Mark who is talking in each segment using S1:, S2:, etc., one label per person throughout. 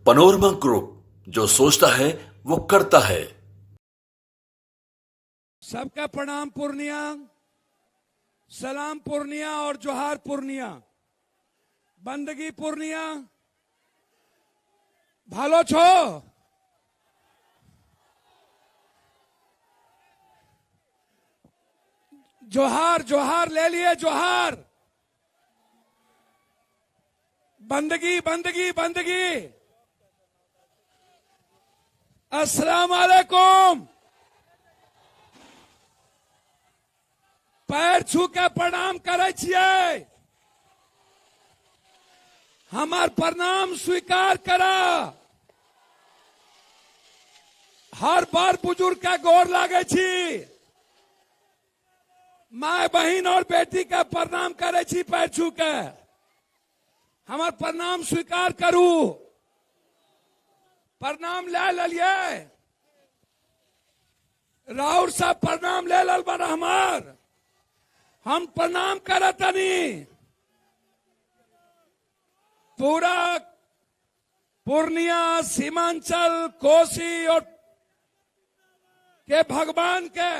S1: Panorama group, जो सोचता है वो करता है।
S2: सबका प्रणाम पूर्णिया, सलाम पूर्णिया और जोहार पूर्णिया, बंदगी पूर्णिया, भालो छो। जोहार जोहार ले लिए जोहार, बंदगी बंदगी बंदगी। अस्सलाम वालेकुम। पैर छू के प्रणाम करे छिए, हमार प्रणाम स्वीकार करा। हर बार बुजुर्ग का गोर लागे छी, माय बहन और बेटी का प्रणाम करे छी पैर छू के। हमार प्रणाम स्वीकार करू, प्रणाम ले लिए। राउर साहब प्रणाम ले लल बड़ा हमार, हम प्रणाम करतनी। पूरा पूर्णिया, सीमांचल, कोसी और के भगवान के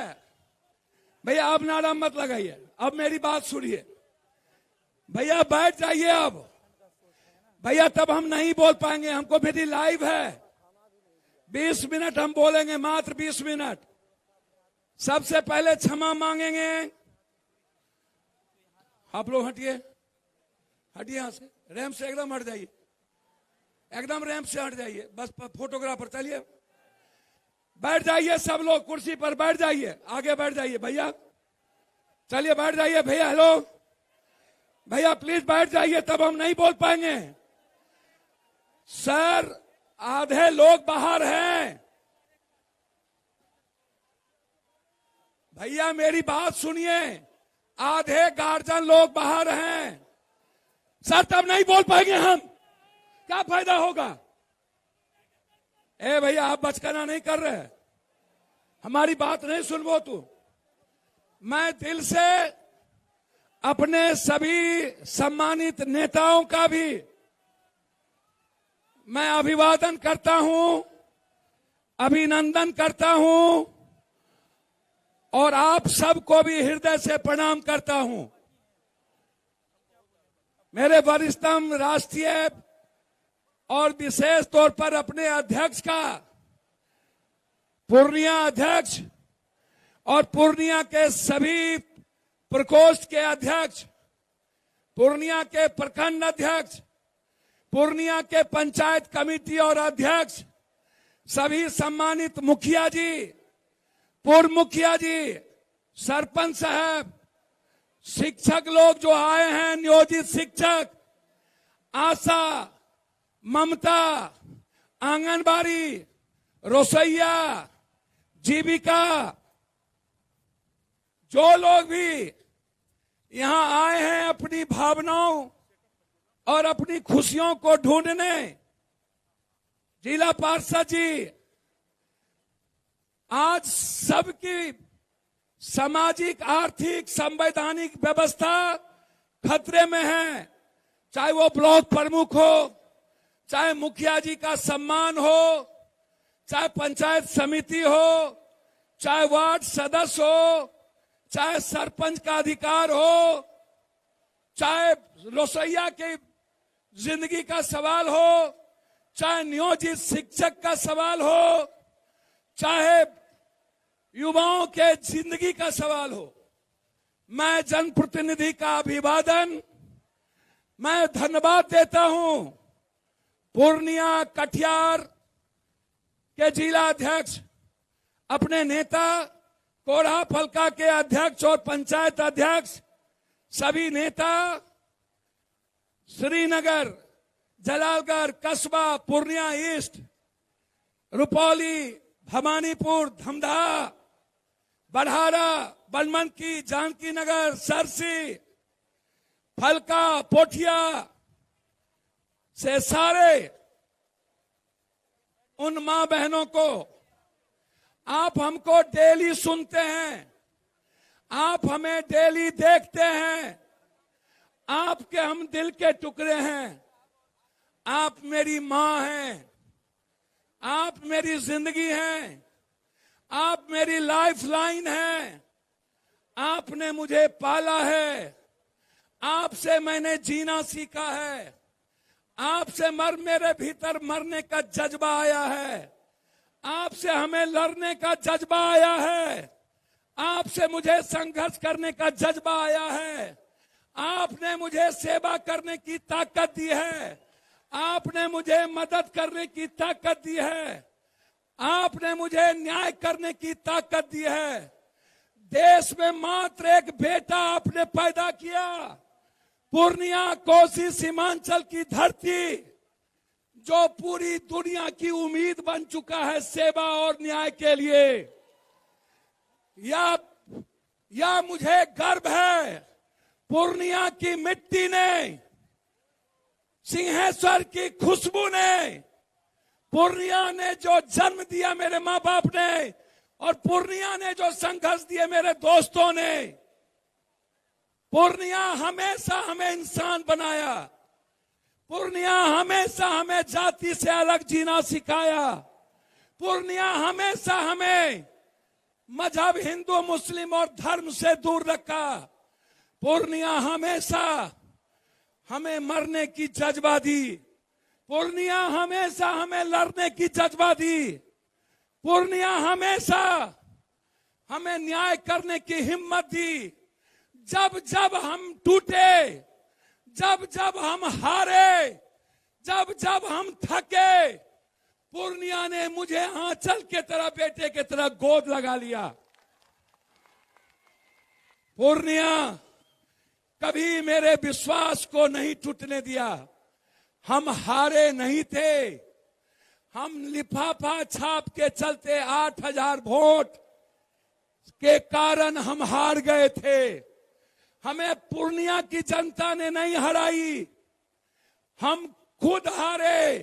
S2: भैया अब नारा मत लगाइए, अब मेरी बात सुनिए भैया, बैठ जाइए अब भैया, तब हम नहीं बोल पाएंगे, हमको मेरी लाइव है। 20 मिनट हम बोलेंगे, मात्र 20 मिनट। सबसे पहले क्षमा मांगेंगे। आप लोग हटिए, हटिए यहां से, रैंप से एकदम हट जाइए, एकदम रैंप से हट जाइए। बस फोटोग्राफर चलिए, बैठ जाइए सब लोग, कुर्सी पर बैठ जाइए, आगे बैठ जाइए भैया, चलिए बैठ जाइए भैया। हेलो भैया प्लीज बैठ जाइए, तब हम नहीं बोल पाएंगे। सर आधे लोग बाहर हैं, भैया मेरी बात सुनिए, आधे गार्जियन लोग बाहर हैं। सर तब नहीं बोल पाएंगे हम, क्या फायदा होगा। ए भैया आप बचकाना नहीं कर रहे, हमारी बात नहीं सुनबो तू। मैं दिल से अपने सभी सम्मानित नेताओं का भी मैं अभिवादन करता हूं, अभिनंदन करता हूं और आप सबको भी हृदय से प्रणाम करता हूं। मेरे वरिष्ठतम राष्ट्रीय और विशेष तौर पर अपने अध्यक्ष का, पूर्णिया अध्यक्ष और पूर्णिया के सभी प्रकोष्ठ के अध्यक्ष, पूर्णिया के प्रखंड अध्यक्ष, पूर्णिया के पंचायत कमेटी और अध्यक्ष, सभी सम्मानित मुखिया जी, पूर्व मुखिया जी, सरपंच साहब, शिक्षक लोग जो आए हैं, नियोजित शिक्षक, आशा, ममता, आंगनबाड़ी, रसोईया, जीविका, जो लोग भी यहां आए हैं अपनी भावनाओं और अपनी खुशियों को ढूंढने, जिला पार्षद जी, आज सबकी सामाजिक, आर्थिक, संवैधानिक व्यवस्था खतरे में है। चाहे वो ब्लॉक प्रमुख हो, चाहे मुखिया जी का सम्मान हो, चाहे पंचायत समिति हो, चाहे वार्ड सदस्य हो, चाहे सरपंच का अधिकार हो, चाहे रसोईया की जिंदगी का सवाल हो, चाहे नियोजित शिक्षक का सवाल हो, चाहे युवाओं के जिंदगी का सवाल हो। मैं जनप्रतिनिधि का अभिवादन, मैं धन्यवाद देता हूं पूर्णिया, कटिहार के जिला अध्यक्ष, अपने नेता कोढ़ा फलका के अध्यक्ष और पंचायत अध्यक्ष, सभी नेता, श्रीनगर, जलालगढ़, कस्बा, पूर्णिया ईस्ट, रुपौली, भवानीपुर, धमधा, बढ़ारा, बनमनकी, जानकी नगर, सरसी, फलका, पोठिया से सारे उन मां बहनों को, आप हमको डेली सुनते हैं, आप हमें डेली देखते हैं, आपके हम दिल के टुकड़े हैं, आप मेरी मां हैं, आप मेरी जिंदगी हैं, आप मेरी लाइफ लाइन हैं, आपने मुझे पाला है, आपसे मैंने जीना सीखा है, आपसे मेरे भीतर मरने का जज्बा आया है, आपसे हमें लड़ने का जज्बा आया है, आपसे मुझे संघर्ष करने का जज्बा आया है, आपने मुझे सेवा करने की ताकत दी है, आपने मुझे मदद करने की ताकत दी है, आपने मुझे न्याय करने की ताकत दी है। देश में मात्र एक बेटा आपने पैदा किया, पूर्णिया कोसी सीमांचल की धरती, जो पूरी दुनिया की उम्मीद बन चुका है सेवा और न्याय के लिए। या मुझे गर्व है, पूर्णिया की मिट्टी ने, सिंहेश्वर की खुशबू ने, पूर्णिया ने जो जन्म दिया मेरे माँ बाप ने, और पूर्णिया ने जो संघर्ष दिए मेरे दोस्तों ने, पूर्णिया हमेशा हमें इंसान बनाया, पूर्णिया हमेशा हमें जाति से अलग जीना सिखाया, पूर्णिया हमेशा हमें मजहब हिंदू मुस्लिम और धर्म से दूर रखा, पूर्णिया हमेशा हमें मरने की जज्बा दी, पूर्णिया हमेशा हमें लड़ने की जज्बा दी, पूर्णिया हमेशा हमें न्याय करने की हिम्मत दी। जब जब हम टूटे, जब जब हम हारे, जब जब हम थके, पूर्णिया ने मुझे आंचल के तरह, बेटे के तरह गोद लगा लिया। पूर्णिया कभी मेरे विश्वास को नहीं टूटने दिया। हम हारे नहीं थे, हम लिफाफा छाप के चलते 8,000 वोट के कारण हम हार गए थे। हमें पूर्णिया की जनता ने नहीं हराई, हम खुद हारे।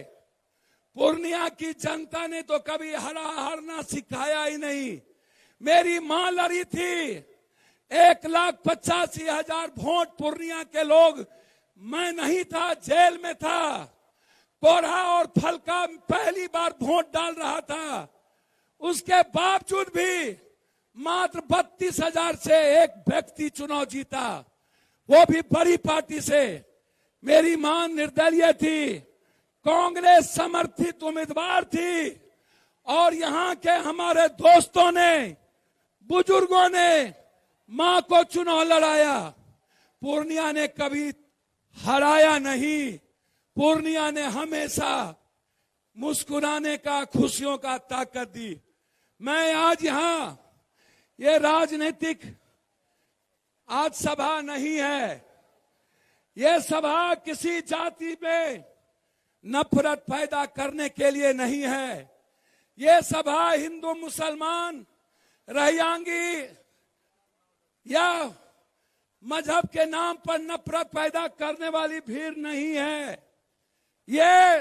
S2: पूर्णिया की जनता ने तो कभी हारना सिखाया ही नहीं। मेरी मां लड़ी थी, 1,85,000 वोट पूर्णिया के लोग, मैं नहीं था, जेल में था, कोढ़ा और फलका पहली बार वोट डाल रहा था। उसके बावजूद भी मात्र 32,000 से एक व्यक्ति चुनाव जीता, वो भी बड़ी पार्टी से। मेरी मां निर्दलीय थी, कांग्रेस समर्थित उम्मीदवार थी, और यहां के हमारे दोस्तों ने, बुजुर्गों ने मां को चुनाव लड़ाया। पूर्णिया ने कभी हराया नहीं। पूर्णिया ने हमेशा मुस्कुराने का, खुशियों का ताकत दी। मैं आज यहां, ये राजनीतिक आज सभा नहीं है, ये सभा किसी जाति में नफरत पैदा करने के लिए नहीं है। ये सभा हिंदू मुसलमान, रहियांगी या मजहब के नाम पर नफरत पैदा करने वाली भीड़ नहीं है। ये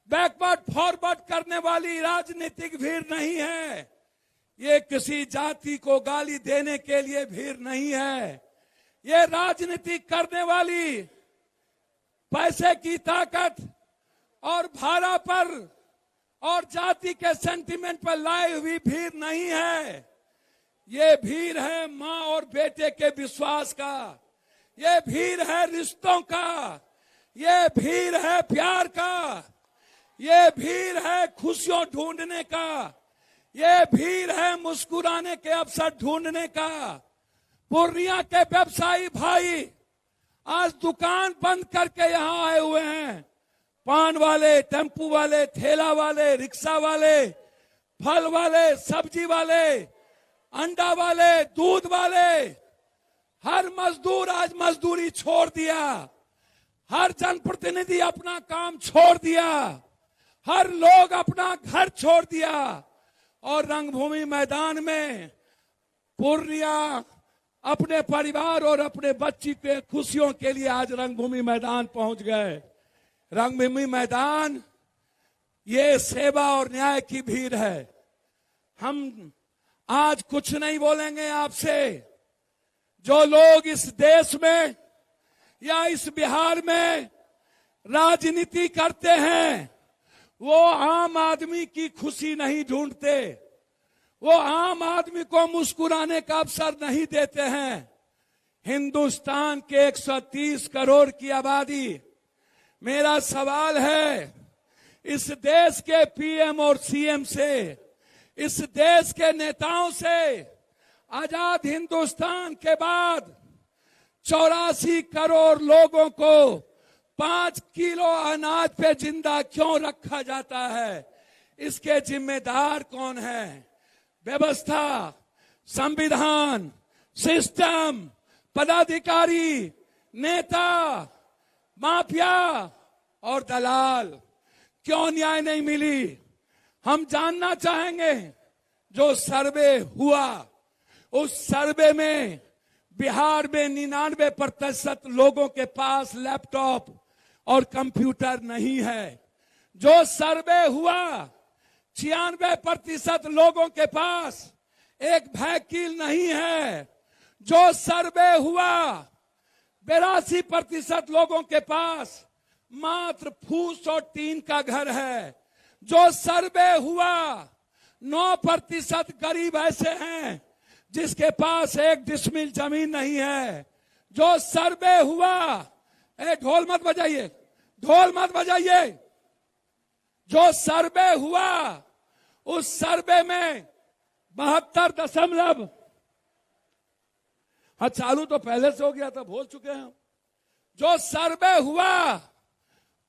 S2: बैकवर्ड फॉरवर्ड करने वाली राजनीतिक भीड़ नहीं है। ये किसी जाति को गाली देने के लिए भीड़ नहीं है। ये राजनीति करने वाली, पैसे की ताकत और भाड़ा पर और जाति के सेंटिमेंट पर लाई हुई भीड़ नहीं है। ये भीड़ है माँ और बेटे के विश्वास का, ये भीड़ है रिश्तों का, ये भीड़ है प्यार का, ये भीड़ है खुशियों ढूंढने का, ये भीड़ है मुस्कुराने के अवसर ढूंढने का। पूर्णिया के व्यवसायी भाई आज दुकान बंद करके यहाँ आए हुए हैं। पान वाले, टेम्पू वाले, ठेला वाले, रिक्शा वाले, फल वाले, सब्जी वाले, अंडा वाले, दूध वाले, हर मजदूर आज मजदूरी छोड़ दिया। हर जनप्रतिनिधि अपना काम छोड़ दिया, हर लोग अपना घर छोड़ दिया, और रंगभूमि मैदान में पूर्णिया अपने परिवार और अपने बच्ची के खुशियों के लिए आज रंगभूमि मैदान पहुंच गए। रंगभूमि मैदान ये सेवा और न्याय की भीड़ है। हम आज कुछ नहीं बोलेंगे आपसे। जो लोग इस देश में या इस बिहार में राजनीति करते हैं, वो आम आदमी की खुशी नहीं ढूंढते, वो आम आदमी को मुस्कुराने का अवसर नहीं देते हैं। हिंदुस्तान के 130 करोड़ की आबादी, मेरा सवाल है इस देश के पीएम और सीएम से, इस देश के नेताओं से, आजाद हिंदुस्तान के बाद 84 करोड़ लोगों को 5 किलो अनाज पे जिंदा क्यों रखा जाता है? इसके जिम्मेदार कौन है? व्यवस्था, संविधान, सिस्टम, पदाधिकारी, नेता, माफिया और दलाल। क्यों न्याय नहीं मिली? हम जानना चाहेंगे। जो सर्वे हुआ, उस सर्वे में बिहार में 99% लोगों के पास लैपटॉप और कंप्यूटर नहीं है। जो सर्वे हुआ, 96% लोगों के पास एक वकील नहीं है। जो सर्वे हुआ, 82% लोगों के पास मात्र फूस और टीन का घर है। जो सर्वे हुआ, 9% गरीब ऐसे हैं जिसके पास 1 डिसमिल जमीन नहीं है। जो सर्वे हुआ, ढोल मत बजाइए, ढोल मत बजाइए। जो सर्वे हुआ, उस सर्वे में 72 हाँ चालू तो पहले से हो गया था, भूल चुके हैं। जो सर्वे हुआ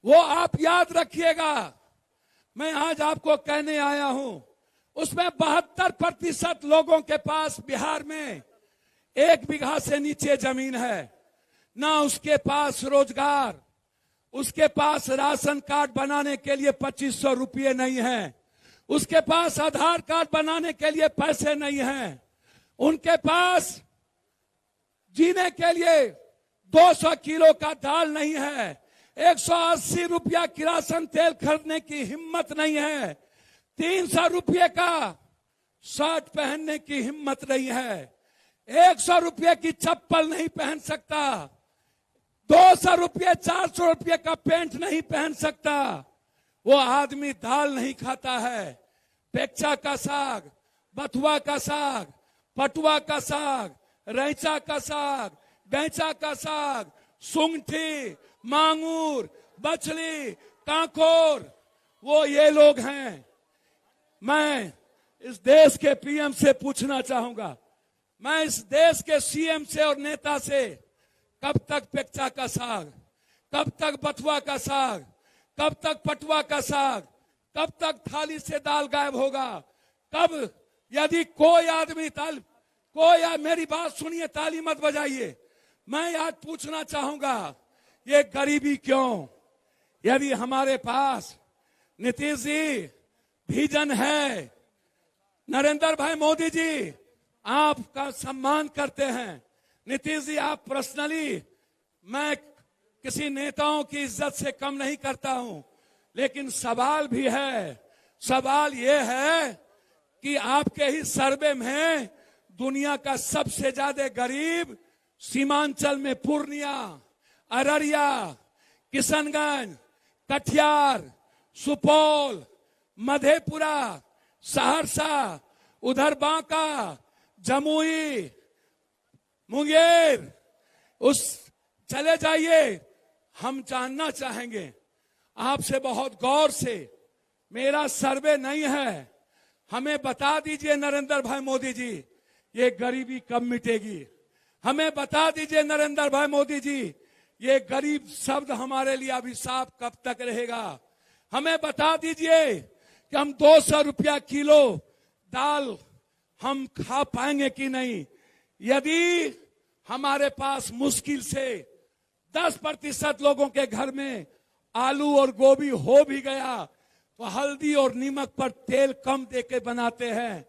S2: वो आप याद रखिएगा। मैं आज आपको कहने आया हूं, उसमें 72% लोगों के पास बिहार में 1 बीघा से नीचे जमीन है। ना उसके पास रोजगार, उसके पास राशन कार्ड बनाने के लिए 2500 रुपये नहीं है, उसके पास आधार कार्ड बनाने के लिए पैसे नहीं हैं, उनके पास जीने के लिए 200 किलो का दाल नहीं है, 180 रुपया किरासन तेल खरीदने की हिम्मत नहीं है, 300 रुपये का शर्ट पहनने की हिम्मत नहीं है, 100 रुपये की चप्पल नहीं पहन सकता, 200 रुपये 400 रुपये का पैंट नहीं पहन सकता। वो आदमी दाल नहीं खाता है। पेक्चा का साग, बथुआ का साग, पटुआ का साग, रैंचा का साग, गैंचा का साग, सुंगठी, मांगूर, बछली, कांकोर, वो ये लोग हैं। मैं इस देश के पीएम से पूछना चाहूंगा, मैं इस देश के सीएम से और नेता से, कब तक पेक्चा का साग, कब तक बथुआ का साग, कब तक पटुआ का साग, कब तक थाली से दाल गायब होगा? कब? यदि कोई आदमी मेरी बात सुनिए, ताली मत बजाइए। मैं आज पूछना चाहूंगा, ये गरीबी क्यों? यदि हमारे पास नीतीश जी विजन है, नरेंद्र भाई मोदी जी आपका सम्मान करते हैं, नीतीश जी आप पर्सनली, मैं किसी नेताओं की इज्जत से कम नहीं करता हूं, लेकिन सवाल भी है। सवाल यह है कि आपके ही सर्वे में दुनिया का सबसे ज्यादा गरीब सीमांचल में पूर्णिया, अररिया, किशनगंज, कटिहार, सुपौल, मधेपुरा, सहरसा, उधर बांका, जमुई, मुंगेर, उस चले जाइए। हम जानना चाहेंगे आपसे बहुत गौर से, मेरा सर्वे नहीं है, हमें बता दीजिए नरेंद्र भाई मोदी जी, ये गरीबी कब मिटेगी? हमें बता दीजिए नरेंद्र भाई मोदी जी, ये गरीब शब्द हमारे लिए अभिशाप कब तक रहेगा? हमें बता दीजिए कि हम 200 रुपया किलो दाल हम खा पाएंगे कि नहीं? यदि हमारे पास मुश्किल से 10% लोगों के घर में आलू और गोभी हो भी गया, तो हल्दी और नमक पर तेल कम देके बनाते हैं।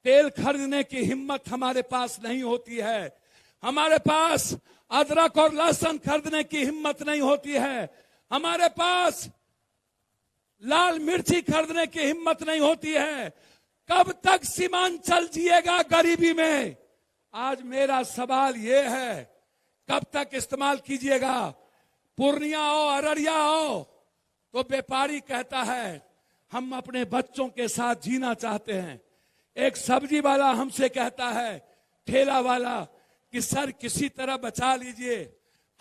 S2: तेल खरीदने की हिम्मत हमारे पास नहीं होती है। हमारे पास अदरक और लहसुन खरीदने की हिम्मत नहीं होती है। हमारे पास लाल मिर्ची खरीदने की हिम्मत नहीं होती है। कब तक सीमांचल जिएगा गरीबी में? आज मेरा सवाल यह है, कब तक इस्तेमाल कीजिएगा? पूर्णिया हो, अररिया हो, तो व्यापारी कहता है हम अपने बच्चों के साथ जीना चाहते हैं। एक सब्जी वाला हमसे कहता है, ठेला वाला, कि सर किसी तरह बचा लीजिए,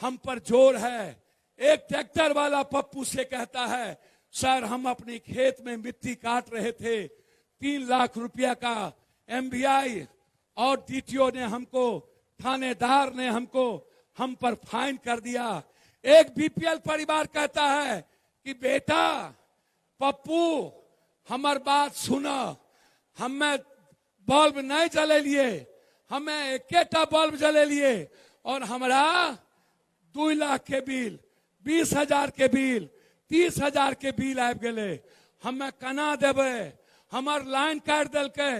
S2: हम पर जोर है। एक ट्रैक्टर वाला पप्पू से कहता है, सर हम अपनी खेत में मिट्टी काट रहे थे, 3 लाख रुपया का एमवीआई और डीटीओ ने हमको, थानेदार ने हमको, हम पर फाइन कर दिया। एक बीपीएल परिवार कहता है कि बेटा पप्पू हमार बात सुना, हमें बल्ब नहीं जले लिए, हमें एकेटा बल्ब जले लिए और हमारा 2 लाख के बिल, 20,000 के बिल, 30,000 के बिल आबि गेले, हमें कना देवे, हमार लाइन काट दिलके,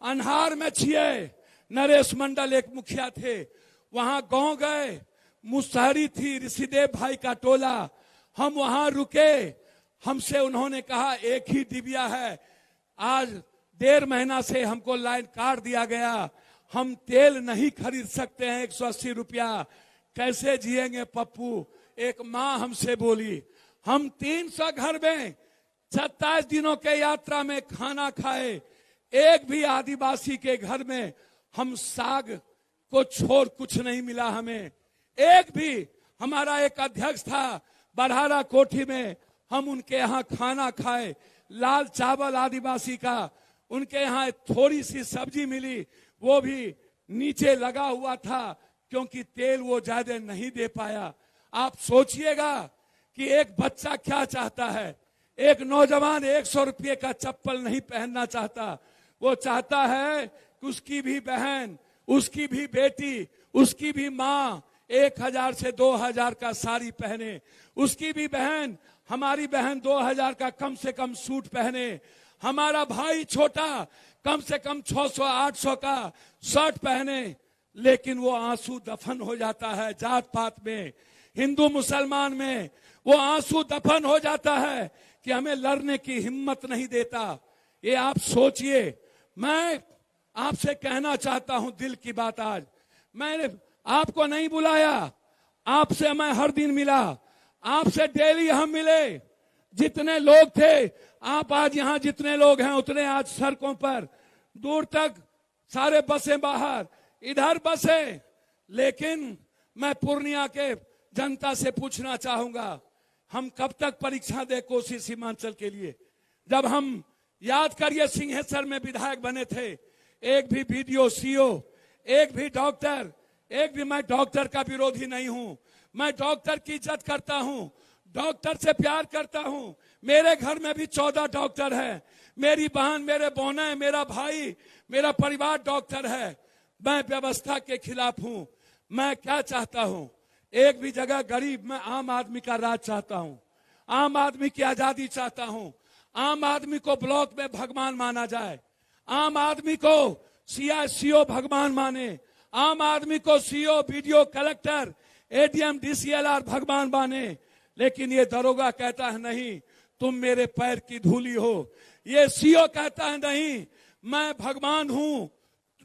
S2: अन्हार में छिए। नरेश मंडल एक मुखिया थे, वहां गांव गए, मुसहरी थी, ऋषिदेव भाई का टोला, हम वहां रुके, हमसे उन्होंने कहा एक ही डिबिया है, आज 1.5 महीना से हमको लाइन काट दिया गया, हम तेल नहीं खरीद सकते हैं, 180 रुपया, कैसे जिएंगे पप्पू। एक माँ हमसे बोली, हम 300 घर में 27 दिनों के यात्रा में खाना खाए, एक भी आदिवासी के घर में हम साग को छोड़ कुछ नहीं मिला हमें, एक भी। हमारा एक अध्यक्ष था बरहारा कोठी में, हम उनके यहाँ खाना खाए, लाल चावल आदिवासी का, उनके यहाँ थोड़ी सी सब्जी मिली, वो भी नीचे लगा हुआ था क्योंकि तेल वो ज्यादा नहीं दे पाया। आप सोचिएगा कि एक बच्चा क्या चाहता है, एक नौजवान 100 रुपये का चप्पल नहीं पहनना चाहता, वो चाहता है कि उसकी भी बहन, उसकी भी बेटी, उसकी भी माँ 1,000 से 2,000 का साड़ी पहने, उसकी भी बहन, हमारी बहन 2,000 का कम से कम सूट पहने, हमारा भाई छोटा कम से कम 600-800 का शर्ट पहने। लेकिन वो आंसू दफन हो जाता है जात पात में, हिंदू मुसलमान में वो आंसू दफन हो जाता है कि हमें लड़ने की हिम्मत नहीं देता। ये आप सोचिए। मैं आपसे कहना चाहता हूं दिल की बात। आज मैंने आपको नहीं बुलाया, आपसे मैं हर दिन मिला, आपसे डेली हम मिले, जितने लोग थे, आप आज यहाँ जितने लोग हैं उतने आज सड़कों पर, दूर तक सारे बसें बाहर, इधर बसें। लेकिन मैं पूर्णिया के जनता से पूछना चाहूंगा, हम कब तक परीक्षा दे कोसी सीमांचल के लिए। जब हम याद करिए सिंहेश्वर में विधायक बने थे, एक भी बीडीओ सीओ, एक भी डॉक्टर, एक भी, मैं डॉक्टर का विरोधी नहीं हूं, मैं डॉक्टर की इज्जत करता हूं, डॉक्टर से प्यार करता हूं। मेरे घर में भी 14 डॉक्टर है, मेरी बहन, मेरे बहनें, मेरा भाई, मेरा परिवार डॉक्टर है। मैं व्यवस्था के खिलाफ हूं। मैं क्या चाहता हूं, एक भी जगह गरीब, मैं आम आदमी का राज चाहता हूं, आम आदमी की आजादी चाहता हूं, आम आदमी को ब्लॉक में भगवान माना जाए, आम आदमी को सीओ भगवान माने, आम आदमी को CO, BDO, collector, ADM, DCLR भगवान माने। लेकिन ये दरोगा कहता है नहीं, तुम मेरे पैर की धूली हो। ये सीओ कहता है नहीं, मैं भगवान हूं,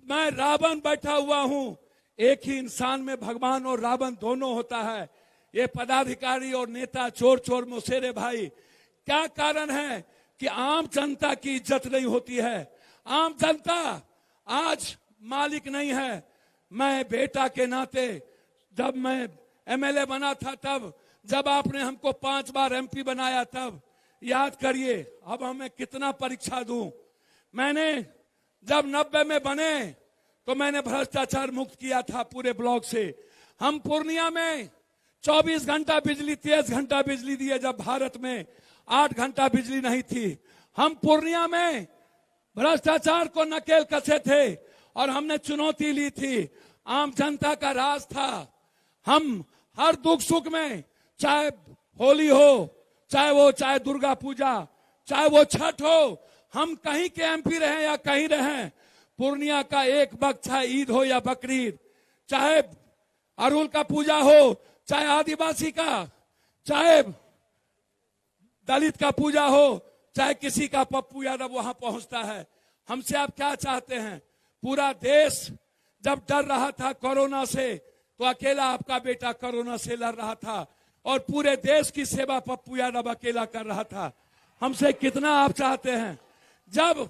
S2: मैं रावण बैठा हुआ हूं। एक ही इंसान में भगवान और रावण दोनों होता है। ये पदाधिकारी और नेता चोर चोर मुसेरे भाई, क्या कारण है कि आम जनता की इज्जत नहीं होती है। आम जनता आज मालिक नहीं है। मैं बेटा के नाते, जब मैं एमएलए बना था, तब जब आपने हमको 5 बार एमपी बनाया, तब याद करिए अब हमें कितना परीक्षा दूं। मैंने जब 90 में बने तो मैंने भ्रष्टाचार मुक्त किया था पूरे ब्लॉक से। हम पूर्णिया में 24 घंटा बिजली, 23 घंटा बिजली दिए, जब भारत में 8 घंटा बिजली नहीं थी। हम पूर्णिया में भ्रष्टाचार को नकेल कसे थे और हमने चुनौती ली थी। आम जनता का राज था। हम हर दुख सुख में, चाहे होली हो, चाहे दुर्गा पूजा, चाहे वो छठ हो, हम कहीं के एमपी रहे या कहीं रहे, पूर्णिया का एक वक्त, चाहे ईद हो या बकरीद, चाहे अरुल का पूजा हो, चाहे आदिवासी का, चाहे दलित का पूजा हो, चाहे किसी का पप्पू यादव वहां पहुंचता है। हमसे आप क्या चाहते हैं? पूरा देश जब डर रहा था कोरोना से, तो अकेला आपका बेटा कोरोना से लड़ रहा था और पूरे देश की सेवा पप्पू यादव अकेला कर रहा था। हमसे कितना आप चाहते हैं? जब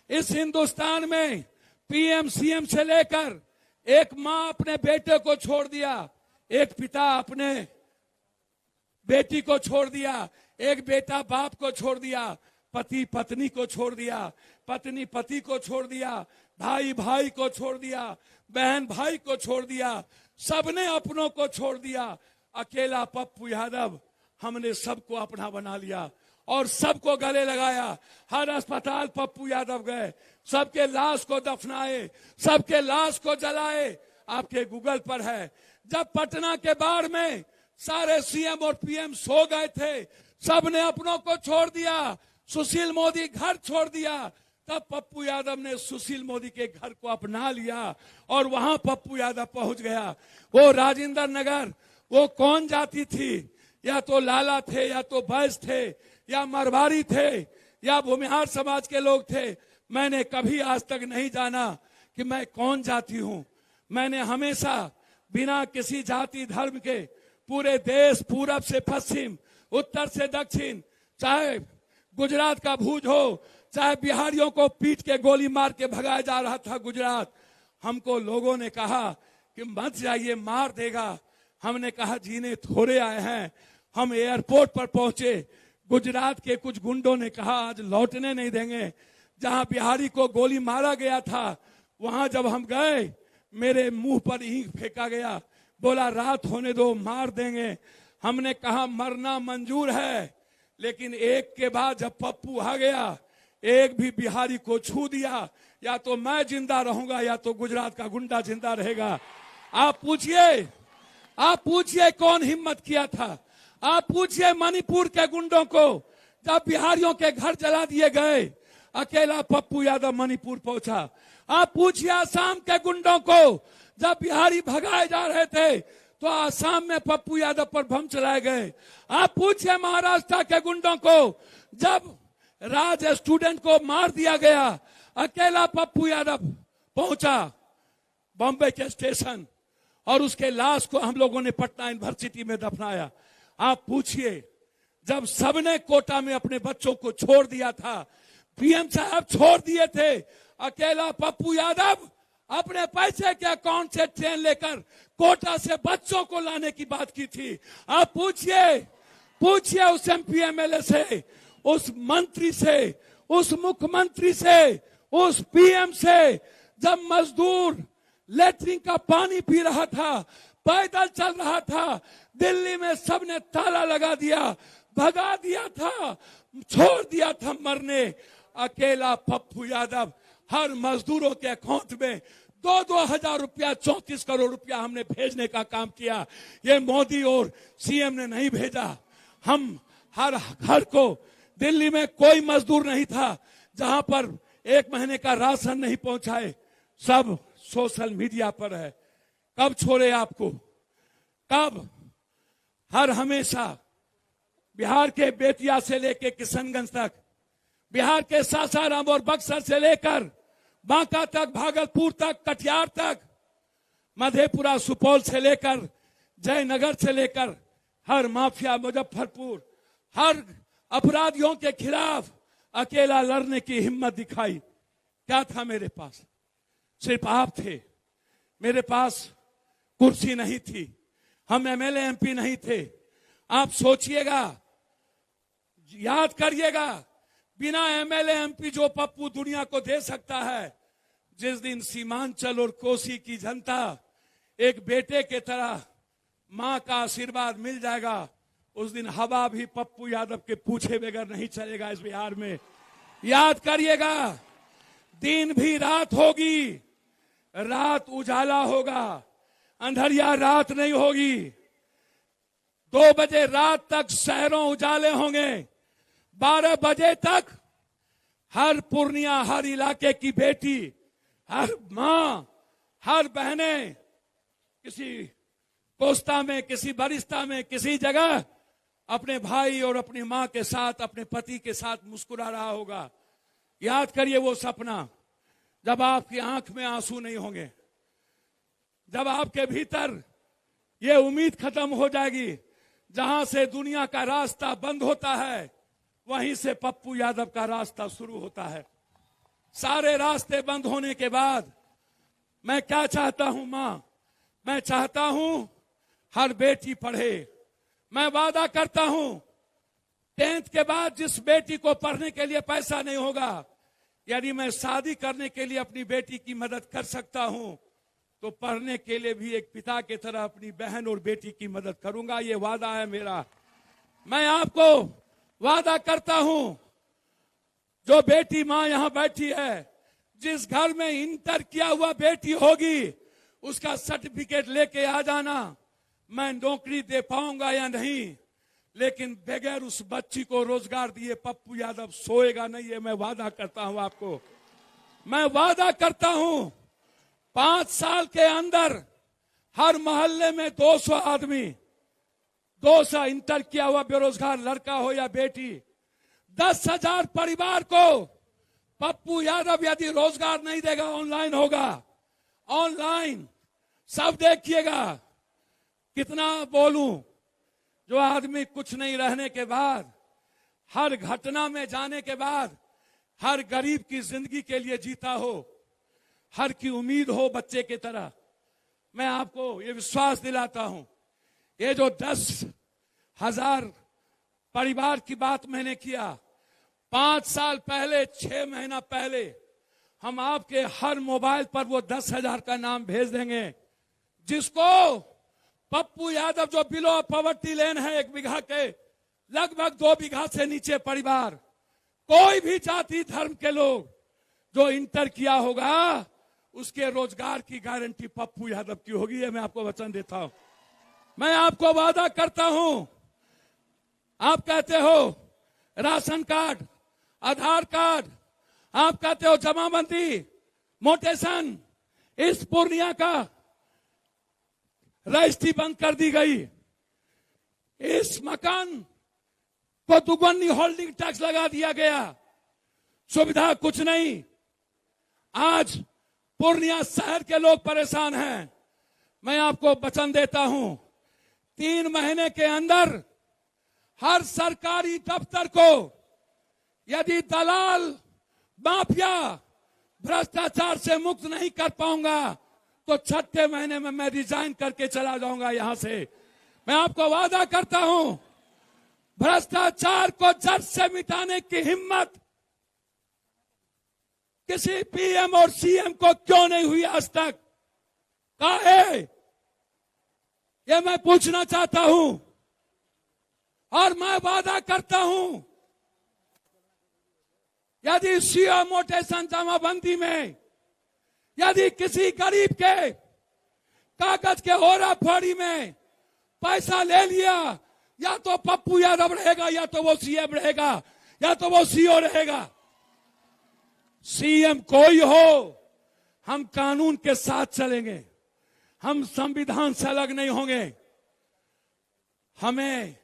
S2: इस हिंदुस्तान में पीएम सीएम से लेकर एक मां अपने बेटे को छोड़ दिया, एक पिता अपने बेटी को छोड़ दिया, एक बेटा बाप को छोड़ दिया, पति पत्नी को छोड़ दिया, पत्नी पति को छोड़ दिया, भाई भाई को छोड़ दिया, बहन भाई को छोड़ दिया, सबने अपनों को छोड़ दिया। अकेला पप्पू यादव, हमने सबको अपना बना लिया और सबको गले लगाया। हर अस्पताल पप्पू यादव गए, सबके लाश को दफनाए, सबके लाश को जलाए। आपके गूगल पर है, जब पटना के बाढ़ में सारे सीएम और पीएम सो गए थे, सबने अपनों को छोड़ दिया, सुशील मोदी घर छोड़ दिया, तब पप्पू यादव ने सुशील मोदी के घर को अपना लिया और वहां पप्पू यादव पहुंच गया। वो राजेंद्र नगर, वो कौन जाति थी? या तो लाला थे, या तो बैस थे, या मरवारी थे, या भूमिहार समाज के लोग थे। मैंने कभी आज तक नहीं जाना कि मैं कौन जाति हूं। मैंने हमेशा बिना किसी जाति धर्म के पूरे देश, पूरब से पश्चिम, उत्तर से दक्षिण, चाहे गुजरात का भुज हो, चाहे बिहारियों को पीट के गोली मार के भगाया जा रहा था गुजरात, हमको लोगों ने कहा कि मत जाइए, मार देगा। हमने कहा जीने थोड़े आए हैं। हम एयरपोर्ट पर पहुंचे, गुजरात के कुछ गुंडों ने कहा आज लौटने नहीं देंगे। जहां बिहारी को गोली मारा गया था, वहां जब हम गए, मेरे मुंह पर ईंट फेंका गया, बोला रात होने दो, मार देंगे। हमने कहा मरना मंजूर है, लेकिन एक के बाद जब पप्पू आ गया, एक भी बिहारी को छू दिया, या तो मैं जिंदा रहूंगा या तो गुजरात का गुंडा जिंदा रहेगा। आप पूछिए कौन हिम्मत किया था? आप पूछिए मणिपुर के गुंडों को, जब बिहारियों के घर जला दिए गए, अकेला पप्पू यादव मणिपुर पहुंचा। आप पूछिए आसाम के गुंडों को, जब बिहारी भगाए जा रहे थे तो आसाम में पप्पू यादव पर बम चलाए गए। आप पूछिए महाराष्ट्र के गुंडों को, जब राज स्टूडेंट को मार दिया गया, अकेला पप्पू यादव पहुंचा बॉम्बे के स्टेशन और उसके लाश को हम लोगों ने पटना यूनिवर्सिटी में दफनाया। आप पूछिए, जब सबने कोटा में अपने बच्चों को छोड़ दिया था, पीएम साहब छोड़ दिए थे, अकेला पप्पू यादव अपने पैसे के अकाउंट से ट्रेन लेकर कोटा से बच्चों को लाने की बात की थी। आप पूछिए उस एमपी एमएलए से, उस मंत्री से, उस मुख्यमंत्री से, उस पीएम से, जब मजदूर लेटरिन का पानी पी रहा था, पैदल चल रहा था, दिल्ली में सबने ताला लगा दिया, भगा दिया था, छोड़ दिया था मरने। अकेला पप्पू यादव हर मजदूरों के अकाउंट में 2-2 हजार रुपया, 34 करोड़ रुपया हमने भेजने का काम किया। ये मोदी और सीएम ने नहीं भेजा। हम हर घर को, दिल्ली में कोई मजदूर नहीं था जहां पर 1 महीने का राशन नहीं पहुंचाए। सब सोशल मीडिया पर है। कब छोड़े आपको? कब? हर हमेशा बिहार के बेतिया से लेकर किशनगंज तक, बिहार के सासाराम और बक्सर से लेकर बांका तक, भागलपुर तक, कटिहार तक, मधेपुरा, सुपौल से लेकर जयनगर से लेकर हर माफिया, मुजफ्फरपुर, हर अपराधियों के खिलाफ अकेला लड़ने की हिम्मत दिखाई। क्या था मेरे पास? सिर्फ आप थे। मेरे पास कुर्सी नहीं थी, हम एमएलए एमपी नहीं थे। आप सोचिएगा, याद करिएगा, बिना एमएलए एमपी जो पप्पू दुनिया को दे सकता है, जिस दिन सीमांचल और कोसी की जनता एक बेटे के तरह मां का आशीर्वाद मिल जाएगा, उस दिन हवा भी पप्पू यादव के पूछे बगैर नहीं चलेगा इस बिहार में। याद करिएगा, दिन भी रात होगी, रात उजाला होगा, अंधरिया रात नहीं होगी। 2 बजे रात तक शहरों उजाले होंगे, 12 बजे तक हर पूर्णिया, हर इलाके की बेटी, हर मां, हर बहने किसी कोस्ता में, किसी बरिस्ता में, किसी जगह अपने भाई और अपनी मां के साथ, अपने पति के साथ मुस्कुरा रहा होगा। याद करिए वो सपना, जब आपकी आंख में आंसू नहीं होंगे, जब आपके भीतर ये उम्मीद खत्म हो जाएगी, जहां से दुनिया का रास्ता बंद होता है, वहीं से पप्पू यादव का रास्ता शुरू होता है। सारे रास्ते बंद होने के बाद मैं क्या चाहता हूं मां, मैं चाहता हूं हर बेटी पढ़े। मैं वादा करता हूं 10th के बाद जिस बेटी को पढ़ने के लिए पैसा नहीं होगा, यदि मैं शादी करने के लिए अपनी बेटी की मदद कर सकता हूं तो पढ़ने के लिए भी एक पिता की तरह अपनी बहन और बेटी की मदद करूंगा। ये वादा है मेरा। मैं आपको वादा करता हूं, जो बेटी मां यहां बैठी है, जिस घर में इंटर किया हुआ बेटी होगी उसका सर्टिफिकेट लेके आ जाना। मैं नौकरी दे पाऊंगा या नहीं, लेकिन बगैर उस बच्ची को रोजगार दिए पप्पू यादव सोएगा नहीं। ये मैं वादा करता हूं आपको। मैं वादा करता हूं 5 साल के अंदर हर मोहल्ले में 200 आदमी, 200 इंटर किया हुआ बेरोजगार लड़का हो या बेटी, 10,000 परिवार को पप्पू यादव यदि रोजगार नहीं देगा, ऑनलाइन होगा। ऑनलाइन सब देखिएगा। कितना बोलूं, जो आदमी कुछ नहीं रहने के बाद, हर घटना में जाने के बाद, हर गरीब की जिंदगी के लिए जीता हो, हर की उम्मीद हो बच्चे की तरह। मैं आपको ये विश्वास दिलाता हूं, ये जो 10,000 परिवार की बात मैंने किया, 5 साल पहले, 6 महीना पहले हम आपके हर मोबाइल पर वो 10,000 का नाम भेज देंगे, जिसको पप्पू यादव, जो बिलो पॉवर्टी लेन है 1 बीघा के, लगभग 2 बीघा से नीचे परिवार, कोई भी जाति धर्म के लोग जो इंटर किया होगा, उसके रोजगार की गारंटी पप्पू यादव की होगी। ये मैं आपको वचन देता हूं। मैं आपको वादा करता हूं। आप कहते हो राशन कार्ड, आधार कार्ड, आप कहते हो जमाबंदी, मोटेशन, इस पूर्णिया का रजिस्ट्री बंद कर दी गई। इस मकान को दुगनी होल्डिंग टैक्स लगा दिया गया। सुविधा कुछ नहीं। आज पूर्णिया शहर के लोग परेशान हैं। मैं आपको वचन देता हूं, 3 महीने के अंदर हर सरकारी दफ्तर को यदि दलाल, माफिया, भ्रष्टाचार से मुक्त नहीं कर पाऊंगा तो 6ठे महीने में मैं रिजाइन करके चला जाऊंगा यहां से। मैं आपको वादा करता हूं, भ्रष्टाचार को जड़ से मिटाने की हिम्मत किसी पीएम और सीएम को क्यों नहीं हुई आज तक? काहे? ये मैं पूछना चाहता हूं। और मैं वादा करता हूं, यदि सीओ मोटेशन जमाबंदी में यदि किसी गरीब के कागज के होराफोरी में पैसा ले लिया, या तो पप्पू यादव रहेगा, या तो वो सीएम रहेगा, या तो वो सीओ रहेगा। सीएम कोई हो, हम कानून के साथ चलेंगे, हम संविधान से अलग नहीं होंगे। हमें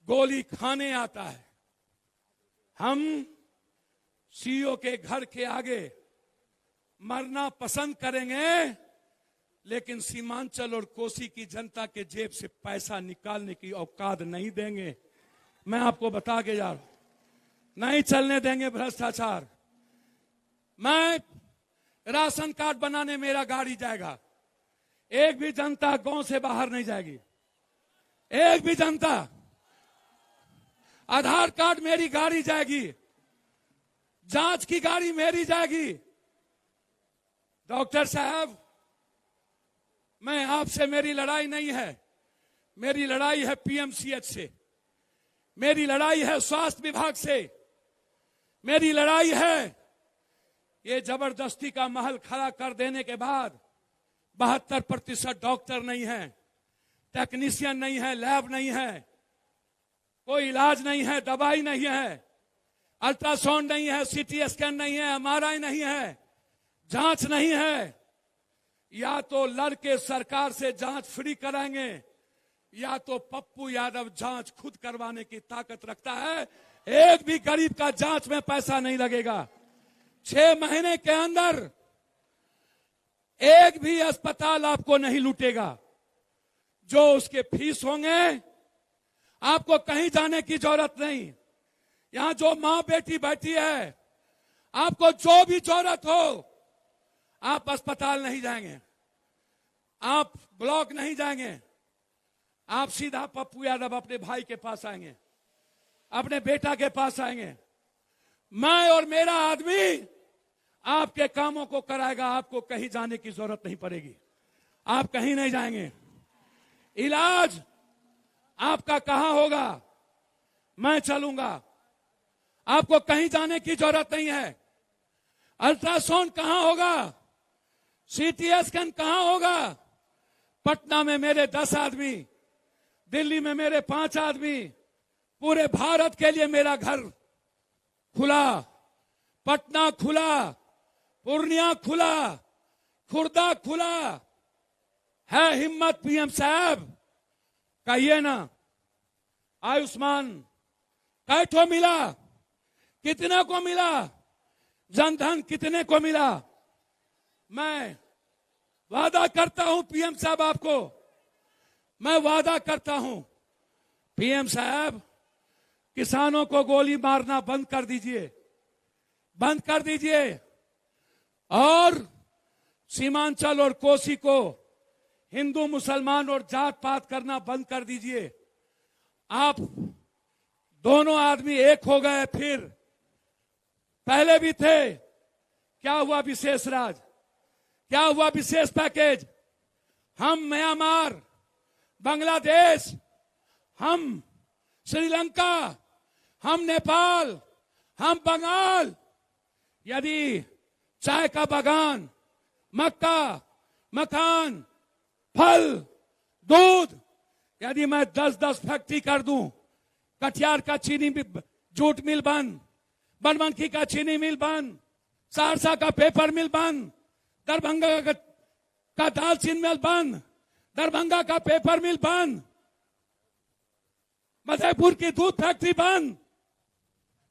S2: गोली खाने आता है। हम सीओ के घर के आगे मरना पसंद करेंगे, लेकिन सीमांचल और कोसी की जनता के जेब से पैसा निकालने की औकात नहीं देंगे। मैं आपको बता के जा रहा हूं, नहीं चलने देंगे भ्रष्टाचार। मैं राशन कार्ड बनाने मेरा गाड़ी जाएगा, एक भी जनता गांव से बाहर नहीं जाएगी, एक भी जनता। आधार कार्ड मेरी गाड़ी जाएगी, जांच की गाड़ी मेरी जाएगी। डॉक्टर साहब, मैं आपसे, मेरी लड़ाई नहीं है, मेरी लड़ाई है पीएमसीएच से, मेरी लड़ाई है स्वास्थ्य विभाग से, मेरी लड़ाई है ये जबरदस्ती का महल खड़ा कर देने के बाद 72% डॉक्टर नहीं है, टेक्नीशियन नहीं है, लैब नहीं है, कोई इलाज नहीं है, दवाई नहीं है, अल्ट्रासाउंड नहीं है, सीटी स्कैन नहीं है, एमआरआई नहीं है, जांच नहीं है। या तो लड़के सरकार से जांच फ्री कराएंगे, या तो पप्पू यादव जांच खुद करवाने की ताकत रखता है। एक भी गरीब का जांच में पैसा नहीं लगेगा। 6 महीने के अंदर एक भी अस्पताल आपको नहीं लूटेगा। जो उसके फीस होंगे, आपको कहीं जाने की जरूरत नहीं। यहां जो मां बेटी बैठी है, आपको जो भी जरूरत हो, आप अस्पताल नहीं जाएंगे, आप ब्लॉक नहीं जाएंगे, आप सीधा पप्पू यादव अपने भाई के पास आएंगे, अपने बेटा के पास आएंगे। मैं और मेरा आदमी आपके कामों को कराएगा, आपको कहीं जाने की जरूरत नहीं पड़ेगी, आप कहीं नहीं जाएंगे। इलाज आपका कहां होगा, मैं चलूंगा, आपको कहीं जाने की जरूरत नहीं है। अल्ट्रासाउंड कहां होगा, सीटी स्कैन कहां होगा, पटना में मेरे 10 आदमी, दिल्ली में मेरे 5 आदमी, पूरे भारत के लिए मेरा घर खुला, पटना खुला, पूर्णिया खुला, खुर्दा खुला है। हिम्मत पीएम साहब, कहिए ना, आयुष्मान कैठो मिला, कितने को मिला, जनधन कितने को मिला। मैं वादा करता हूं पीएम साहब, आपको मैं वादा करता हूं पीएम साहब, किसानों को गोली मारना बंद कर दीजिए, बंद कर दीजिए, और सीमांचल और कोसी को हिंदू मुसलमान और जात पात करना बंद कर दीजिए। आप दोनों आदमी एक हो गए, फिर पहले भी थे, क्या हुआ विशेष राज, क्या हुआ विशेष पैकेज। हम म्यांमार, बांग्लादेश, हम श्रीलंका, हम नेपाल, हम बंगाल, यदि चाय का बागान, मक्का, मकान, फल, दूध, यदि मैं 10-10 फैक्ट्री कर दूं, कटिहार का चीनी जूट मिल बंद, बनमनखी का चीनी मिल बंद, सहरसा का पेपर मिल बंद, दरभंगा का दालचीनी मिल बंद, दरभंगा का पेपर मिल बंद, मधेपुर की दूध फैक्ट्री बंद,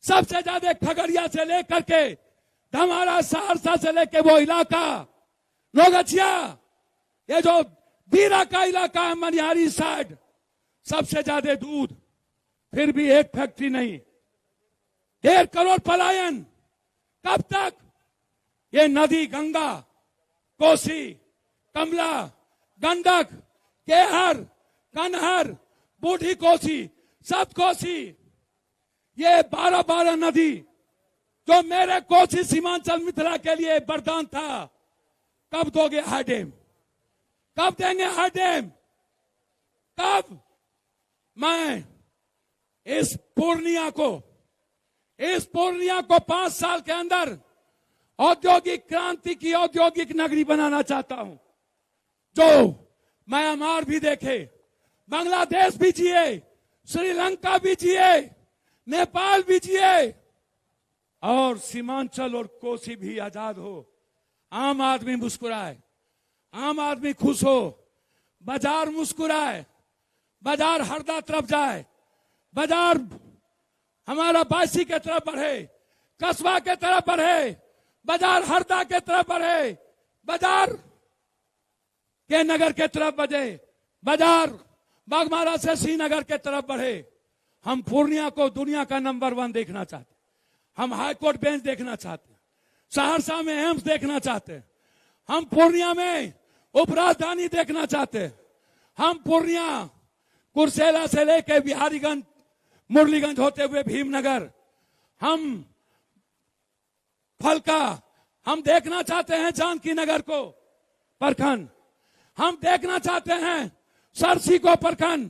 S2: सबसे ज्यादा खगड़िया से लेकर के हमारा सहरसा से लेकर वो इलाका नौगछिया, ये जो बीरा का इलाका है मनिहारी साइड, सबसे ज्यादा दूध, फिर भी एक फैक्ट्री नहीं। 1.5 करोड़ पलायन, कब तक। ये नदी गंगा, कोसी, कमला, गंडक, केहर, कनहर, बूढ़ी कोसी, सब कोसी, ये 12 नदी जो मेरे कोसी सीमांचल मिथिला के लिए वरदान था, कब दोगे हाई डैम, कब देंगे हाई डैम, कब। मैं इस पूर्णिया को 5 साल के अंदर औद्योगिक क्रांति की औद्योगिक नगरी बनाना चाहता हूं, जो म्यांमार भी देखे, बांग्लादेश भी जिए, श्रीलंका भी जिए, नेपाल भी जिए, और सीमांचल और कोसी भी आजाद हो। आम आदमी मुस्कुराए, आम आदमी खुश हो, बाजार मुस्कुराए, बाजार हरदा तरफ जाए, बाजार हमारा बासी के तरफ बढ़े, कस्बा के तरफ बढ़े, बाजार हरदा के तरफ बढ़े, बाजार के नगर के तरफ बढ़े, बाजार बागमारा से श्रीनगर के तरफ बढ़े। हम पूर्णिया को दुनिया का नंबर 1 देखना चाहते, हम हाईकोर्ट बेंच देखना चाहते, सहरसा में एम्स देखना चाहते, हम पूर्णिया में उपराजधानी देखना चाहते, हम पूर्णिया कुर्सेला से लेकर बिहारीगंज, मुरलीगंज होते हुए भीमनगर, हम फलका, हम देखना चाहते हैं जानकी नगर को प्रखंड, हम देखना चाहते हैं सरसी को प्रखंड,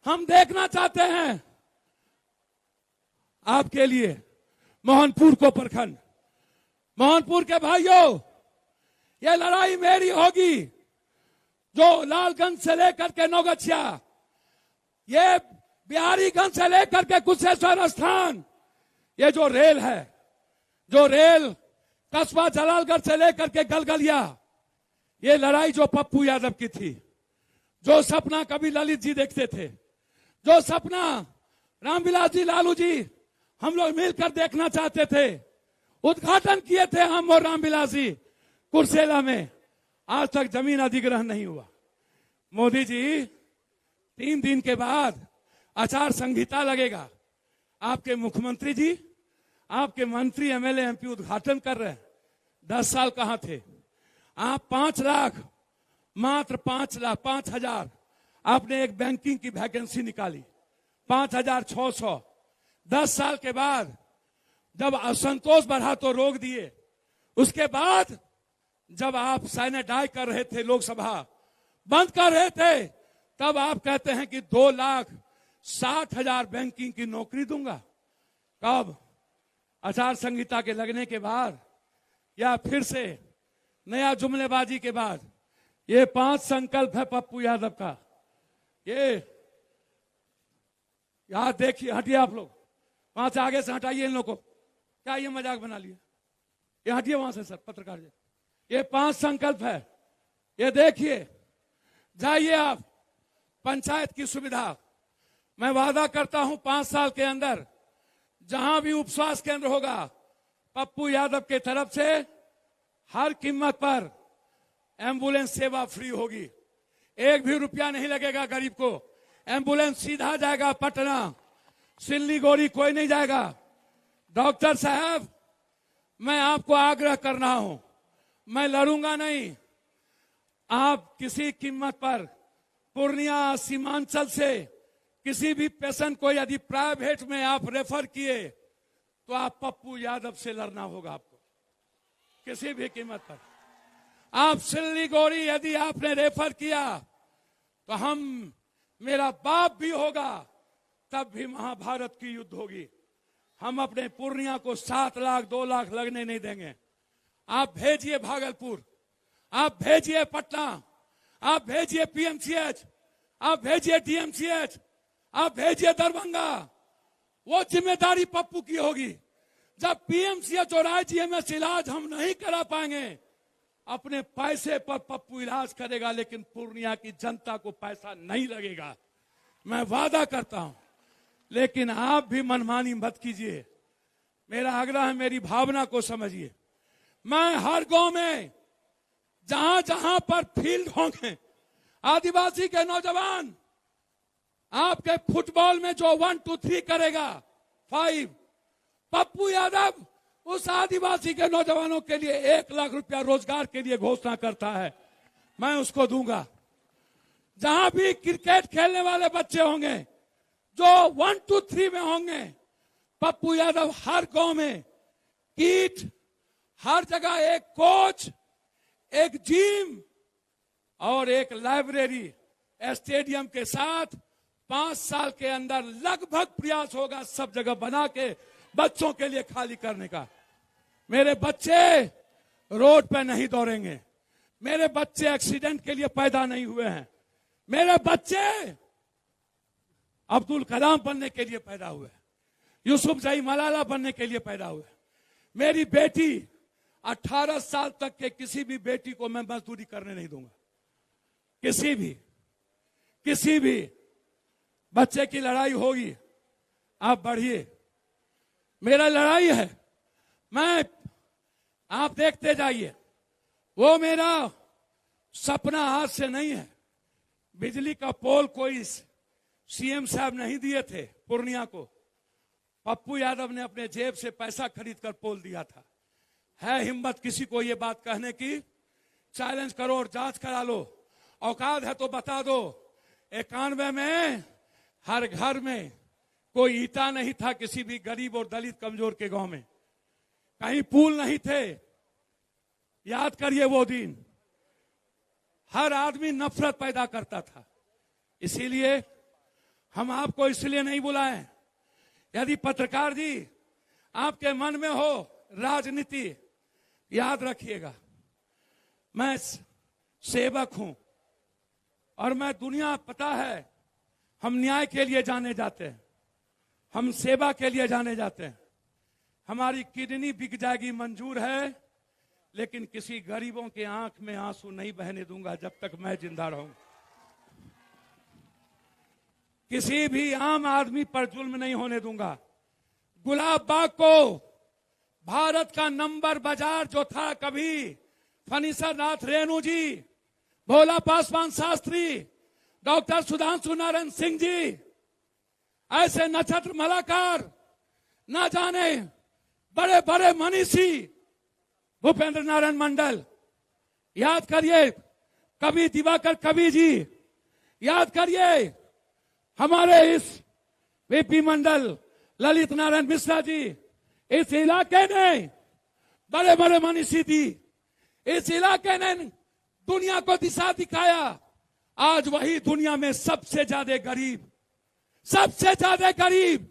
S2: हम देखना चाहते हैं आपके लिए मोहनपुर को प्रखंड। मोहनपुर के भाइयों, ये लड़ाई मेरी होगी, जो लालगंज से लेकर के नौगछिया, ये बिहारीगंज से लेकर के कुशेश्वर स्थान, ये जो रेल है, जो रेल कस्बा जलालगढ़ से लेकर के गलगलिया, ये लड़ाई जो पप्पू यादव की थी, जो सपना कभी ललित जी देखते थे, जो सपना रामविलास जी, लालू जी, हम लोग मिलकर देखना चाहते थे, उद्घाटन किए थे हम और रामविलास जी कुर्सेला में, आज तक जमीन अधिग्रहण नहीं हुआ। मोदी जी 3 दिन के बाद आचार संहिता लगेगा, आपके मुख्यमंत्री जी, आपके मंत्री, एमएलए, एमपी उद्घाटन कर रहे हैं। 10 साल कहां थे आप? 5 लाख, मात्र 5 लाख, 5,000 आपने एक बैंकिंग की वैकेंसी निकाली, 5,600। 10 साल के बाद जब असंतोष बढ़ा तो रोक दिए। उसके बाद जब आप सैनिटाइज कर रहे थे, लोकसभा बंद कर रहे थे, तब आप कहते हैं कि 2,60,000 बैंकिंग की नौकरी दूंगा। कब? आचार संहिता के लगने के बाद या फिर से नया जुमलेबाजी के बाद? ये 5 संकल्प है पप्पू यादव का। ये यहां देखिए, हटिए आप लोग, वहां से आगे से हटाइए इन लोगों को। क्या ये मजाक बना लिया? ये हटिए वहां से सर, पत्रकार जी। ये 5 संकल्प है, ये देखिए। जाइए आप, पंचायत की सुविधा। मैं वादा करता हूं 5 साल के अंदर जहां भी उपस्वास्थ्य केंद्र होगा, पप्पू यादव के तरफ से हर कीमत पर एम्बुलेंस सेवा फ्री होगी। 1 भी रुपया नहीं लगेगा गरीब को। एम्बुलेंस सीधा जाएगा पटना, सिल्लीगुड़ी कोई नहीं जाएगा। डॉक्टर साहब, मैं आपको आग्रह कर रहा हूं, मैं लड़ूंगा नहीं। आप किसी कीमत पर पूर्णिया सीमांचल से किसी भी पेशेंट को यदि प्राइवेट में आप रेफर किए तो आप पप्पू यादव से लड़ना होगा आपको, किसी भी कीमत पर। आप सिल्लीगुड़ी यदि आपने रेफर किया तो मेरा बाप भी होगा, तब भी महाभारत की युद्ध होगी। हम अपने पूर्णिया को 7 लाख 2 लाख लगने नहीं देंगे। आप भेजिए भागलपुर, आप भेजिए पटना, आप भेजिए पीएमसीएच, आप भेजिए डीएमसीएच, आप भेजिए दरभंगा। वो जिम्मेदारी पप्पू की होगी। जब पीएमसीएच और आईजीएमएस इलाज हम नहीं करा पाएंगे, अपने पैसे पर पप्पू इलाज करेगा, लेकिन पूर्णिया की जनता को पैसा नहीं लगेगा, मैं वादा करता हूं। लेकिन आप भी मनमानी मत कीजिए। मेरा आग्रह है, मेरी भावना को समझिए। मैं हर गांव में जहां जहां पर फील्ड होंगे, आदिवासी के नौजवान आपके फुटबॉल में जो 1 2 3 करेगा 5, पप्पू यादव उस आदिवासी के नौजवानों के लिए 1 लाख रुपया रोजगार के लिए घोषणा करता है, मैं उसको दूंगा। जहां भी क्रिकेट खेलने वाले बच्चे होंगे जो 1 2 3 में होंगे, पप्पू यादव हर गांव में किट, हर जगह एक कोच, एक जिम और एक लाइब्रेरी स्टेडियम के साथ 5 साल के अंदर लगभग प्रयास होगा सब जगह बना के बच्चों के लिए खाली करने का। मेरे बच्चे रोड पे नहीं दौड़ेंगे, मेरे बच्चे एक्सीडेंट के लिए पैदा नहीं हुए हैं, मेरे बच्चे अब्दुल कलाम बनने के लिए पैदा हुए, यूसुफजई मलाला बनने के लिए पैदा हुए। मेरी बेटी 18 साल तक के किसी भी बेटी को मैं मजदूरी करने नहीं दूंगा। किसी भी बच्चे की लड़ाई होगी, आप बढ़िए, मेरा लड़ाई है, आप देखते जाइए। वो मेरा सपना आज से नहीं है। बिजली का पोल कोई सीएम साहब नहीं दिए थे पूर्णिया को, पप्पू यादव ने अपने जेब से पैसा खरीदकर पोल दिया था। है हिम्मत किसी को ये बात कहने की? चैलेंज करो और जांच करा लो, औकात है तो बता दो। 91 में हर घर में कोई ईटा नहीं था किसी भी गरीब और दलित कमजोर के गांव में, कहीं पुल नहीं थे। याद करिए वो दिन, हर आदमी नफरत पैदा करता था। इसीलिए हम आपको इसलिए नहीं बुलाए। यदि पत्रकार जी आपके मन में हो राजनीति, याद रखिएगा, मैं सेवक हूं और मैं दुनिया पता है, हम न्याय के लिए जाने जाते हैं, हम सेवा के लिए जाने जाते हैं। हमारी किडनी बिक जाएगी मंजूर है, लेकिन किसी गरीबों के आंख में आंसू नहीं बहने दूंगा जब तक मैं जिंदा रहूं। किसी भी आम आदमी पर जुल्म नहीं होने दूंगा। गुलाब बाग को भारत का नंबर बाजार जो था कभी फनीसर नाथ रेणु जी, भोला पासवान शास्त्री, डॉक्टर सुधांशु नारायण सिंह जी, ऐसे नक्षत्र मलाकार ना जाने बड़े बड़े मनीषी भूपेंद्र नारायण मंडल, याद करिए कवि दिवाकर कवि जी, याद करिए हमारे इस वीपी मंडल ललित नारायण मिश्रा जी, इस इलाके ने बड़े बड़े मनीषी दी, इस इलाके ने दुनिया को दिशा दिखाया। आज वही दुनिया में सबसे ज्यादा गरीब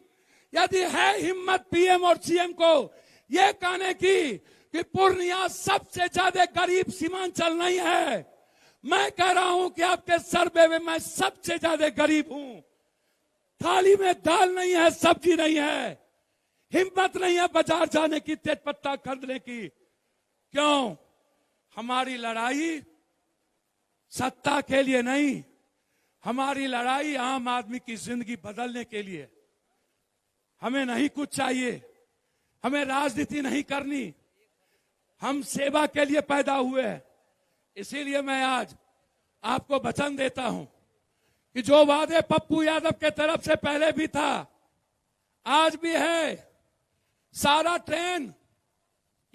S2: यदि है हिम्मत पीएम और सीएम को यह कहने की कि पूर्णिया सबसे ज्यादा गरीब सीमांचल नहीं है, मैं कह रहा हूं कि आपके सर्वे में मैं सबसे ज्यादा गरीब हूं। थाली में दाल नहीं है, सब्जी नहीं है, हिम्मत नहीं है बाजार जाने की, तेजपत्ता खरीदने की। क्यों? हमारी लड़ाई सत्ता के लिए नहीं, हमारी लड़ाई आम आदमी की जिंदगी बदलने के लिए। हमें नहीं कुछ चाहिए, हमें राजनीति नहीं करनी, हम सेवा के लिए पैदा हुए हैं। इसीलिए मैं आज आपको वचन देता हूं कि जो वादे पप्पू यादव के तरफ से पहले भी था, आज भी है। सारा ट्रेन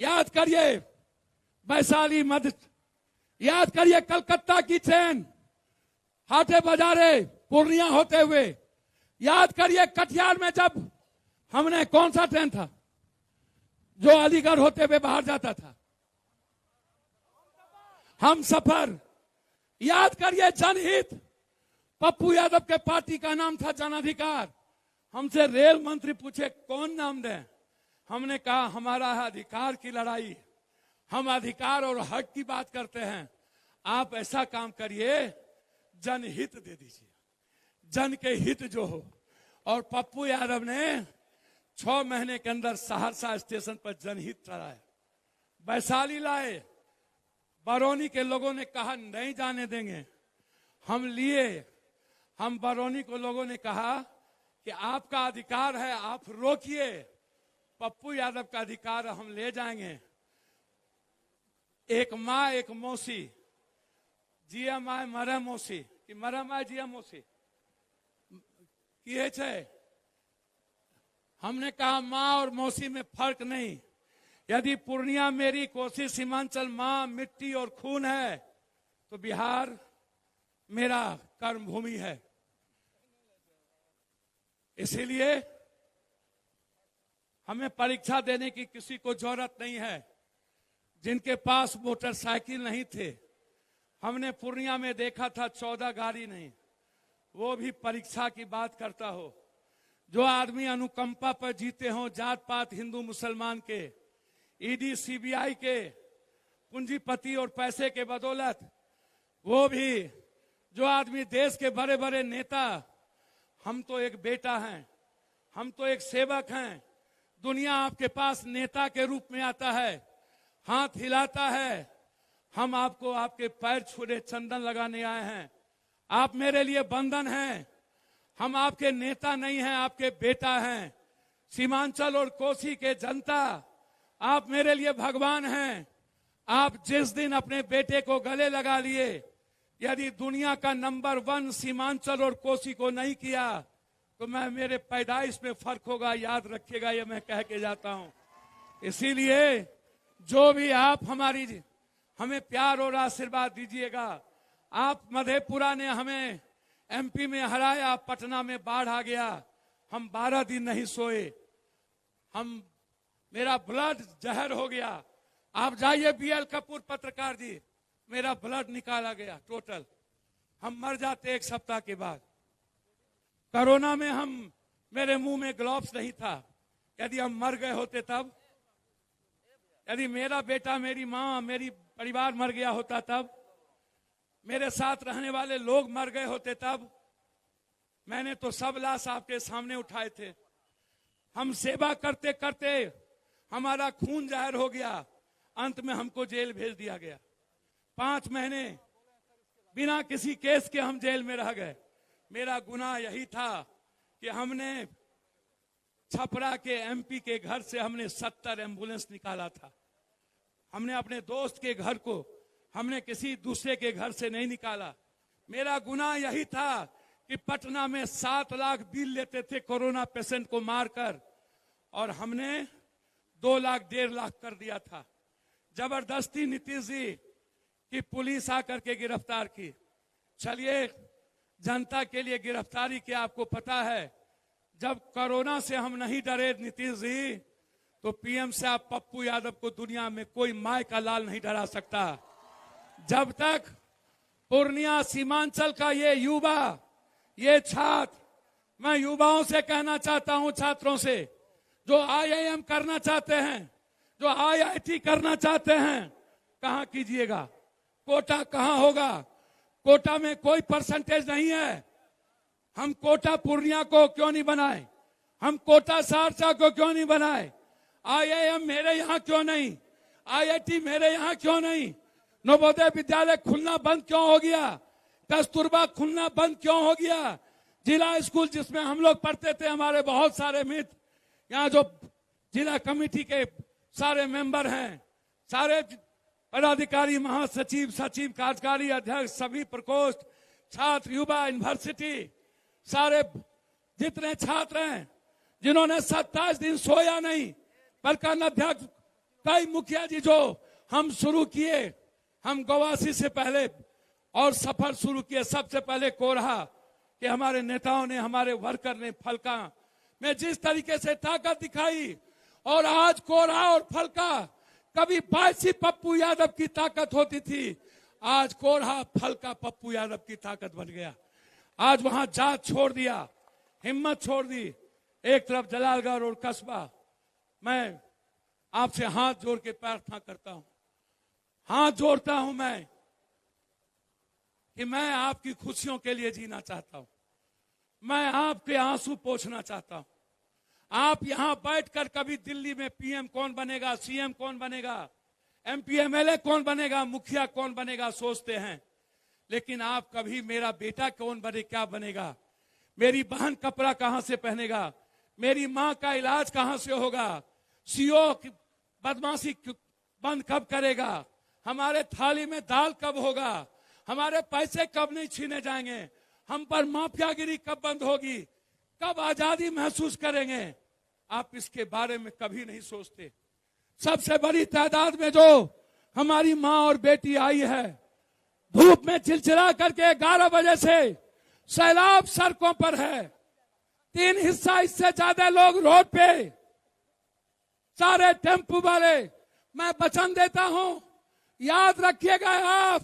S2: याद करिए, वैशाली मध्य, याद करिए कलकत्ता की ट्रेन हाटे बाजारे पूर्णिया होते हुए, याद करिए कटिहार में जब हमने, कौन सा ट्रेन था जो अलीगढ़ होते हुए बाहर जाता था, हम सफर। याद करिए जनहित, पप्पू यादव के पार्टी का नाम था जन अधिकार। हमसे रेल मंत्री पूछे कौन नाम दें, हमने कहा हमारा है अधिकार की लड़ाई, हम अधिकार और हक की बात करते हैं। आप ऐसा काम करिए, जनहित दे दीजिए, जन के हित जो हो। और पप्पू यादव ने 6 महीने के अंदर सहरसा स्टेशन पर जनहित चलाए, वैशाली लाए। बरौनी के लोगों ने कहा नहीं जाने देंगे, हम लिए। हम बरौनी को लोगों ने कहा कि आपका अधिकार है, आप रोकिए, पप्पू यादव का अधिकार हम ले जाएंगे। एक माँ एक मौसी, जिया माय मरे मौसी कि मरे माय जिया मौसी किए छे। हमने कहा माँ और मौसी में फर्क नहीं। यदि पूर्णिया मेरी, कोसी सीमांचल माँ, मिट्टी और खून है, तो बिहार मेरा कर्म भूमि है। इसीलिए हमें परीक्षा देने की किसी को जरूरत नहीं है। जिनके पास मोटरसाइकिल नहीं थे, हमने पूर्णिया में देखा था 14 गाड़ी नहीं, वो भी परीक्षा की बात करता हो। जो आदमी अनुकंपा पर जीते हों, जात पात हिंदू मुसलमान के, ईडी सीबीआई के, पूंजीपति और पैसे के बदौलत, वो भी जो आदमी देश के बड़े बड़े नेता, हम तो एक बेटा हैं, हम तो एक सेवक हैं। दुनिया आपके पास नेता के रूप में आता है, हाथ हिलाता है, हम आपको आपके पैर छूने चंदन लगाने आए हैं। आप मेरे लिए बंधन हैं, हम आपके नेता नहीं हैं, आपके बेटा हैं। सीमांचल और कोसी के जनता, आप मेरे लिए भगवान हैं। आप जिस दिन अपने बेटे को गले लगा लिए, यदि दुनिया का नंबर 1 सीमांचल और कोसी को नहीं किया, तो मैं, मेरे पैदाइश में फर्क होगा, याद रखिएगा, ये मैं कह के जाता हूं। इसीलिए जो भी आप हमें प्यार और आशीर्वाद दीजिएगा। आप मधेपुरा ने हमें एमपी में हराया, पटना में बाढ़ आ गया, हम 12 दिन नहीं सोए, मेरा ब्लड जहर हो गया। आप जाइए बीएल कपूर पत्रकार जी, मेरा ब्लड निकाला गया टोटल, हम मर जाते 1 सप्ताह के बाद। कोरोना में मेरे मुंह में ग्लव्स नहीं था, यदि हम मर गए होते तब, यदि मेरा बेटा, मेरी माँ, मेरी परिवार मर गया होता तब, मेरे साथ रहने वाले लोग मर गए होते तब। मैंने तो सब लाश आपके सामने उठाए थे। हम सेवा करते करते हमारा खून जाहिर हो गया, अंत में हमको जेल भेज दिया गया। 5 महीने बिना किसी केस के हम जेल में रह गए। मेरा गुनाह यही था कि हमने छपरा के एमपी के घर से हमने 70 एम्बुलेंस निकाला था। हमने अपने दोस्त के घर को, हमने किसी दूसरे के घर से नहीं निकाला। मेरा गुनाह यही था कि पटना में 7 लाख बिल लेते थे कोरोना पेशेंट को मारकर, और हमने 2 लाख 1.5 लाख कर दिया था। जबरदस्ती नीतीश जी की पुलिस आकर के गिरफ्तार की। चलिए, जनता के लिए गिरफ्तारी की आपको पता है, जब कोरोना से हम नहीं डरे नीतीश जी, तो पीएम साहब पप्पू यादव को दुनिया में कोई माय का लाल नहीं डरा सकता। जब तक पूर्णिया सीमांचल का ये युवा, ये छात्र, मैं युवाओं से कहना चाहता हूं, छात्रों से, जो आईआईएम करना चाहते हैं, जो आईआईटी करना चाहते हैं, कहां कीजिएगा? कोटा कहां होगा? कोटा में कोई परसेंटेज नहीं है। हम कोटा पूर्णिया को क्यों नहीं बनाए? हम कोटा सहरसा को क्यों नहीं बनाए? आईआईएम मेरे यहां क्यों नहीं? आईआईटी मेरे यहां क्यों नहीं? नवोदय विद्यालय खुलना बंद क्यों हो गया? कस्तूरबा खुलना बंद क्यों हो गया? जिला स्कूल जिसमें हम लोग पढ़ते थे, हमारे बहुत सारे मित्र, यहाँ जो जिला कमेटी के सारे मेंबर हैं, सारे पदाधिकारी, महासचिव, सचिव, कार्यकारी अध्यक्ष, सभी प्रकोष्ठ, छात्र, युवा, यूनिवर्सिटी, सारे जितने छात्र हैं, जिन्होंने 27 दिन सोया नहीं, प्रखंड अध्यक्ष, कई मुखिया जी, जो हम शुरू किए, हम गवासी से पहले और सफर शुरू किए, सबसे पहले कोरहा कि हमारे नेताओं ने, हमारे वर्कर ने फलका में जिस तरीके से ताकत दिखाई, और आज कोरहा और फलका, कभी बायसी पप्पू यादव की ताकत होती थी, आज कोरहा फलका पप्पू यादव की ताकत बन गया। आज वहां जात छोड़ दिया, हिम्मत छोड़ दी। एक तरफ जलालगढ़ और कस्बा। मैं आपसे हाथ जोड़ के प्रार्थना करता हूं, हाथ जोड़ता हूं मैं, कि मैं आपकी खुशियों के लिए जीना चाहता हूं। मैं आपके आंसू पोंछना चाहता हूं। आप यहां बैठकर कभी दिल्ली में पीएम कौन बनेगा, सीएम कौन बनेगा, एमपी एमएलए कौन बनेगा, मुखिया कौन बनेगा सोचते हैं, लेकिन आप कभी मेरा बेटा कौन बने, क्या बनेगा, मेरी बहन कपड़ा कहां से पहनेगा, मेरी मां का इलाज कहां से होगा, सीओ की बदमाशी बंद कब करेगा, हमारे थाली में दाल कब होगा, हमारे पैसे कब नहीं छीने जाएंगे, हम पर माफियागिरी कब बंद होगी, कब आजादी महसूस करेंगे, आप इसके बारे में कभी नहीं सोचते। सबसे बड़ी तादाद में जो हमारी मां और बेटी आई है, धूप में चिलचिला करके 11 बजे से सैलाब सड़कों पर है, 3 हिस्सा इससे ज्यादा लोग रोड पे, सारे टेम्पू वाले। मैं वचन देता हूं, याद रखिएगा आप,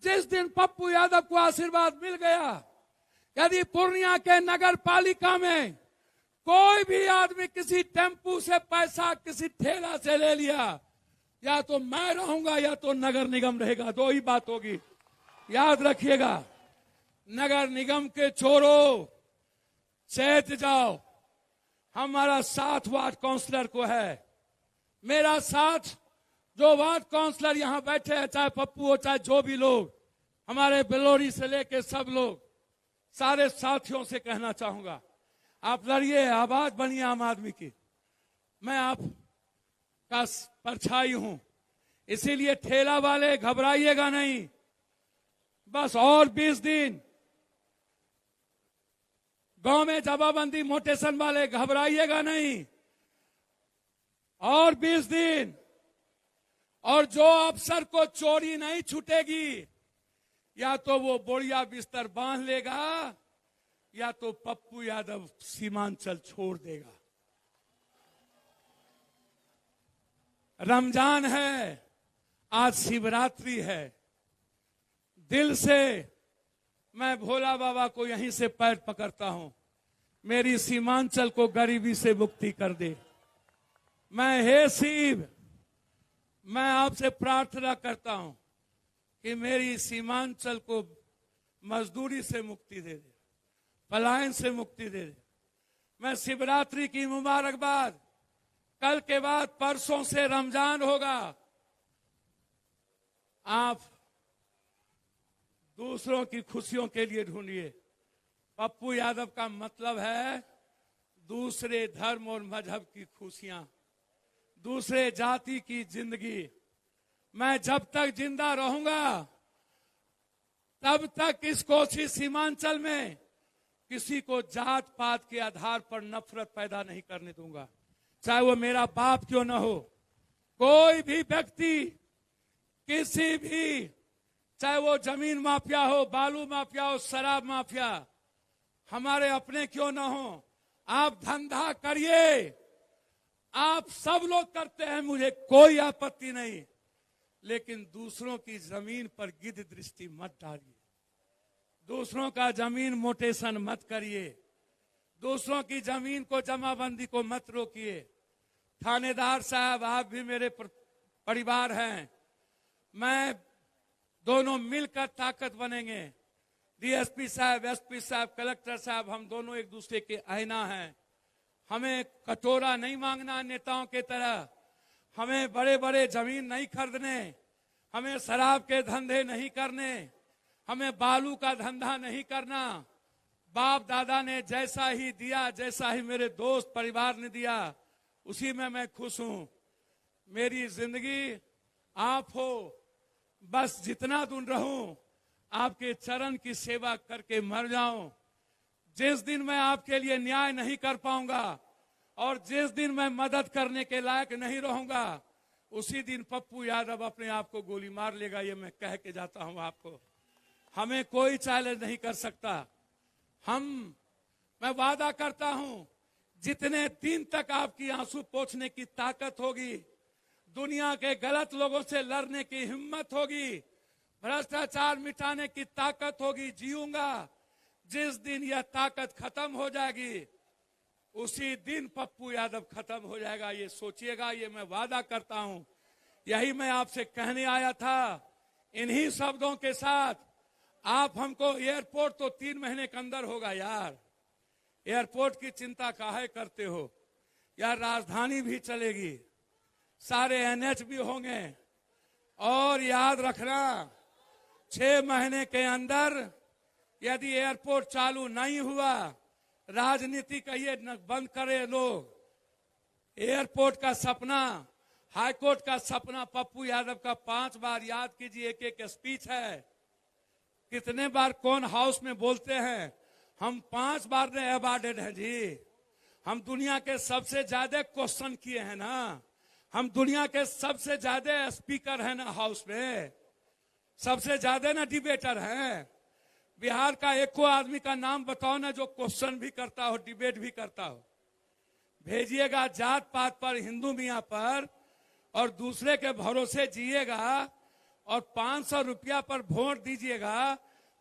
S2: जिस दिन पप्पू यादव को आशीर्वाद मिल गया, यदि पूर्णिया के नगर पालिका में कोई भी आदमी किसी टेम्पू से पैसा किसी ठेला से ले लिया, या तो मैं रहूंगा या तो नगर निगम रहेगा, 2 ही बात होगी। याद रखिएगा, नगर निगम के चोरों, चेत जाओ, हमारा साथ वार्ड काउंसलर को है, मेरा साथ जो वार्ड काउंसलर यहां बैठे हैं, चाहे पप्पू हो चाहे जो भी लोग, हमारे बेलोरी से लेके सब लोग, सारे साथियों से कहना चाहूंगा, आप लड़िए, आवाज बनिए आम आदमी की। मैं आप का परछाई हूं, इसीलिए ठेला वाले घबराइएगा नहीं, बस और 20 दिन। गांव में जमाबंदी मोटेशन वाले घबराइएगा नहीं, और 20 दिन। और जो अफसर को चोरी नहीं छूटेगी, या तो वो बोरिया बिस्तर बांध लेगा, या तो पप्पू यादव सीमांचल छोड़ देगा। रमजान है, आज शिवरात्रि है, दिल से मैं भोला बाबा को यहीं से पैर पकड़ता हूं, मेरी सीमांचल को गरीबी से मुक्ति कर दे। मैं हे शिव, मैं आपसे प्रार्थना करता हूं कि मेरी सीमांचल को मजदूरी से मुक्ति दे दे, पलायन से मुक्ति दे दे। मैं शिवरात्रि की मुबारकबाद, कल के बाद परसों से रमजान होगा, आप दूसरों की खुशियों के लिए ढूंढिए। पप्पू यादव का मतलब है दूसरे धर्म और मजहब की खुशियां, दूसरे जाति की जिंदगी। मैं जब तक जिंदा रहूंगा, तब तक इस कोसी सीमांचल में किसी को जात पात के आधार पर नफरत पैदा नहीं करने दूंगा। चाहे वो मेरा बाप क्यों न हो, कोई भी व्यक्ति, किसी भी, चाहे वो जमीन माफिया हो, बालू माफिया हो, शराब माफिया, हमारे अपने क्यों न हो, आप धंधा करिए, आप सब लोग करते हैं, मुझे कोई आपत्ति नहीं, लेकिन दूसरों की जमीन पर गिद्ध दृष्टि मत डालिए, दूसरों का जमीन मोटेशन मत करिए, दूसरों की जमीन को जमाबंदी को मत रोकिए। थानेदार साहब, आप भी मेरे परिवार हैं, मैं दोनों मिलकर ताकत बनेंगे। डीएसपी साहब, एसपी साहब, कलेक्टर साहब, हम दोनों एक दूसरे के आईना हैं। हमें कटोरा नहीं मांगना नेताओं के तरह, हमें बड़े बड़े जमीन नहीं खरीदने, हमें शराब के धंधे नहीं करने, हमें बालू का धंधा नहीं करना। बाप दादा ने जैसा ही दिया, जैसा ही मेरे दोस्त परिवार ने दिया, उसी में मैं खुश हूं। मेरी जिंदगी आप हो, बस जितना दिन रहूं आपके चरण की सेवा करके मर जाऊं। जिस दिन मैं आपके लिए न्याय नहीं कर पाऊंगा और जिस दिन मैं मदद करने के लायक नहीं रहूंगा, उसी दिन पप्पू यादव अपने आप को गोली मार लेगा। ये मैं कह के जाता हूं आपको, हमें कोई चैलेंज नहीं कर सकता। मैं वादा करता हूं, जितने दिन तक आपकी आंसू पोंछने की ताकत होगी, दुनिया के गलत लोगों से लड़ने की हिम्मत होगी, भ्रष्टाचार मिटाने की ताकत होगी, जीऊंगा। जिस दिन यह ताकत खत्म हो जाएगी, उसी दिन पप्पू यादव खत्म हो जाएगा। ये सोचिएगा, ये मैं वादा करता हूं। यही मैं आपसे कहने आया था। इन्हीं शब्दों के साथ आप हमको, एयरपोर्ट तो 3 महीने के अंदर होगा यार, एयरपोर्ट की चिंता काहे करते हो यार, राजधानी भी चलेगी, सारे एनएच भी होंगे, और याद रखना 6 महीने के अंदर यदि एयरपोर्ट चालू नहीं हुआ, राजनीति का ये बंद करे लोग। एयरपोर्ट का सपना, हाईकोर्ट का सपना पप्पू यादव का 5 बार याद कीजिए, एक एक स्पीच है। कितने बार कौन हाउस में बोलते हैं, हम 5 बार ने अवार्डेड है जी। हम दुनिया के सबसे ज्यादा क्वेश्चन किए हैं ना, हम दुनिया के सबसे ज्यादा स्पीकर हैं ना हाउस में, सबसे ज्यादा ना डिबेटर हैं। बिहार का एको आदमी का नाम बताओ ना जो क्वेश्चन भी करता हो, डिबेट भी करता हो। भेजिएगा जात पात पर, हिंदू मियां पर, और दूसरे के भरोसे जिएगा और 500 रुपया पर वोट दीजिएगा,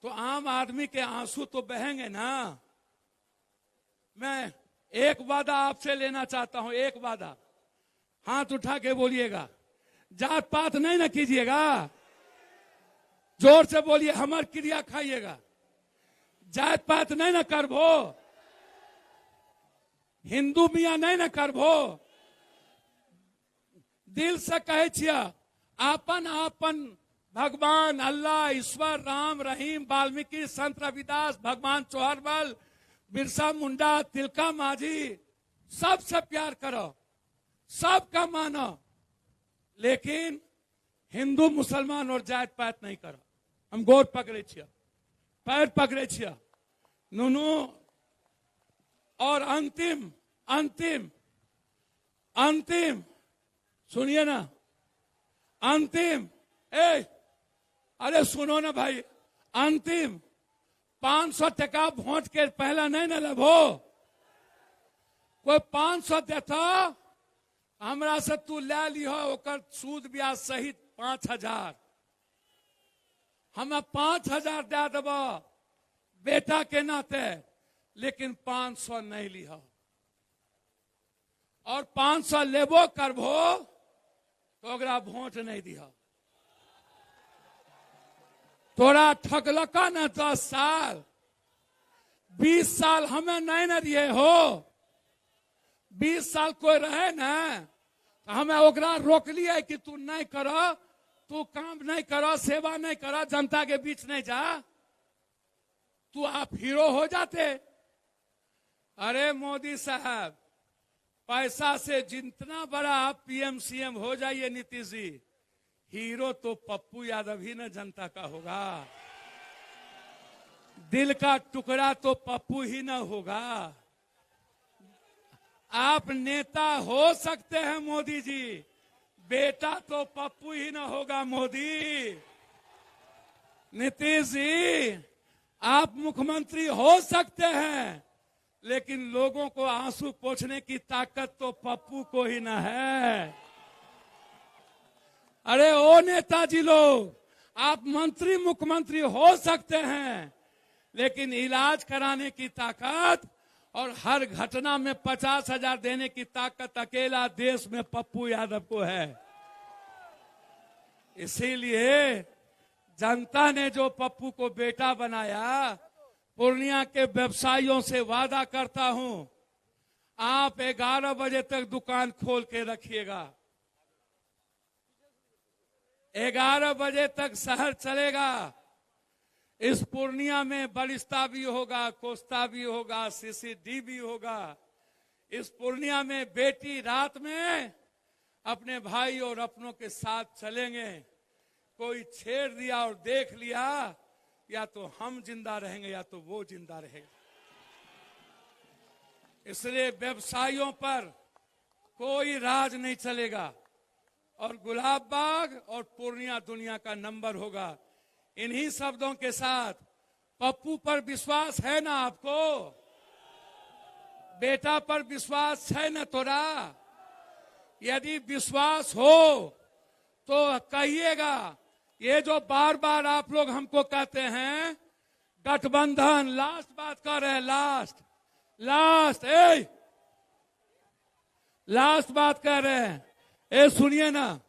S2: तो आम आदमी के आंसू तो बहेंगे ना। मैं एक वादा आपसे लेना चाहता हूं, एक वादा, हाथ उठा के बोलिएगा, जात पात नहीं ना कीजिएगा, जोर से बोलिए, हमार क्रिया खाइएगा, जात पात नहीं ना करबो, हिंदू मियां नहीं ना करबो। दिल से कहे छिया, आपन आपन भगवान अल्लाह, ईश्वर, राम, रहीम, वाल्मीकि, संत रविदास, भगवान चौहरमल, बिरसा मुंडा, तिलका माझी, सबसे प्यार करो, सबका मानो, लेकिन हिंदू मुसलमान और जात पात नहीं करो। हम गोर पकड़े छिया, पैर पकड़े छिया, नुनू। और अंतिम अंतिम अंतिम सुनिए ना, अंतिम, अरे सुनो ना भाई, अंतिम 500 टका वोट के पहला नहीं ना लभो। कोई 500 देता हमरा से तू ले लिहो, ओकर सूद ब्याज सहित 5000, हमें 5000 दे देब बेटा के नाते, लेकिन 500 नहीं लिहो। और 500 लेबो करबो तो ओकरा वोट नहीं दिहो। तोरा ठगलका न 10 साल, 20 साल हमें नहीं न दिए हो। 20 साल कोई रहे न, हमें ओकरा रोकलिए कि तू नहीं करो, तू काम नहीं करो, सेवा नहीं करो, जनता के बीच नहीं जा, तू आप हीरो हो जाते। अरे मोदी साहब, पैसा से जितना बड़ा आप पीएम सीएम हो जाइए नीतीश जी, हीरो तो पप्पू यादव ही न जनता का होगा। दिल का टुकड़ा तो पप्पू ही न होगा। आप नेता हो सकते हैं मोदी जी, बेटा तो पप्पू ही ना होगा मोदी। नीतीश जी, आप मुख्यमंत्री हो सकते हैं, लेकिन लोगों को आंसू पोंछने की ताकत तो पप्पू को ही ना है। अरे ओ नेताजी लोग, आप मंत्री मुख्यमंत्री हो सकते हैं, लेकिन इलाज कराने की ताकत और हर घटना में 50,000 देने की ताकत अकेला देश में पप्पू यादव को है। इसीलिए जनता ने जो पप्पू को बेटा बनाया, पूर्णिया के व्यवसायियों से वादा करता हूं, आप 11 बजे तक दुकान खोल के रखिएगा। 11 बजे तक शहर चलेगा। इस पूर्णिया में बरिस्ता भी होगा, कोस्ता भी होगा, सीसीडी भी होगा। इस पूर्णिया में बेटी रात में अपने भाई और अपनों के साथ चलेंगे। कोई छेड़ दिया और देख लिया, या तो हम जिंदा रहेंगे या तो वो जिंदा रहेगा। इसलिए व्यवसायियों पर कोई राज नहीं चलेगा और गुलाब बाग और पूर्णिया दुनिया का नंबर होगा। इन्हीं शब्दों के साथ, पप्पू पर विश्वास है ना आपको? बेटा पर विश्वास है ना तोरा? यदि विश्वास हो तो कहिएगा। ये जो बार बार आप लोग हमको कहते हैं गठबंधन, लास्ट बात कर रहे हैं, लास्ट बात कर रहे हैं। सुनिए ना,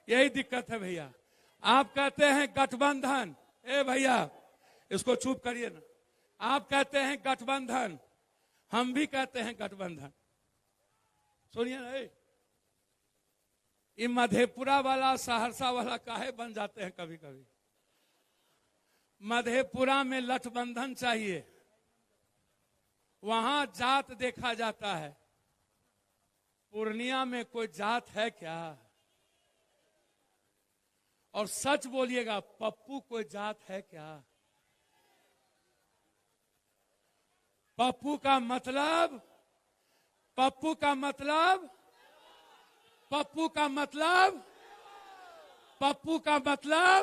S2: यही दिक्कत है भैया। आप कहते हैं गठबंधन, भैया इसको चुप करिए ना। आप कहते हैं गठबंधन, हम भी कहते हैं गठबंधन। सुनिए ना, ये मधेपुरा वाला सहरसा वाला काहे बन जाते हैं कभी कभी। मधेपुरा में गठबंधन चाहिए, वहां जात देखा जाता है। पूर्णिया में कोई जात है क्या? और सच बोलिएगा, पप्पू कोई जात है क्या? पप्पू का मतलब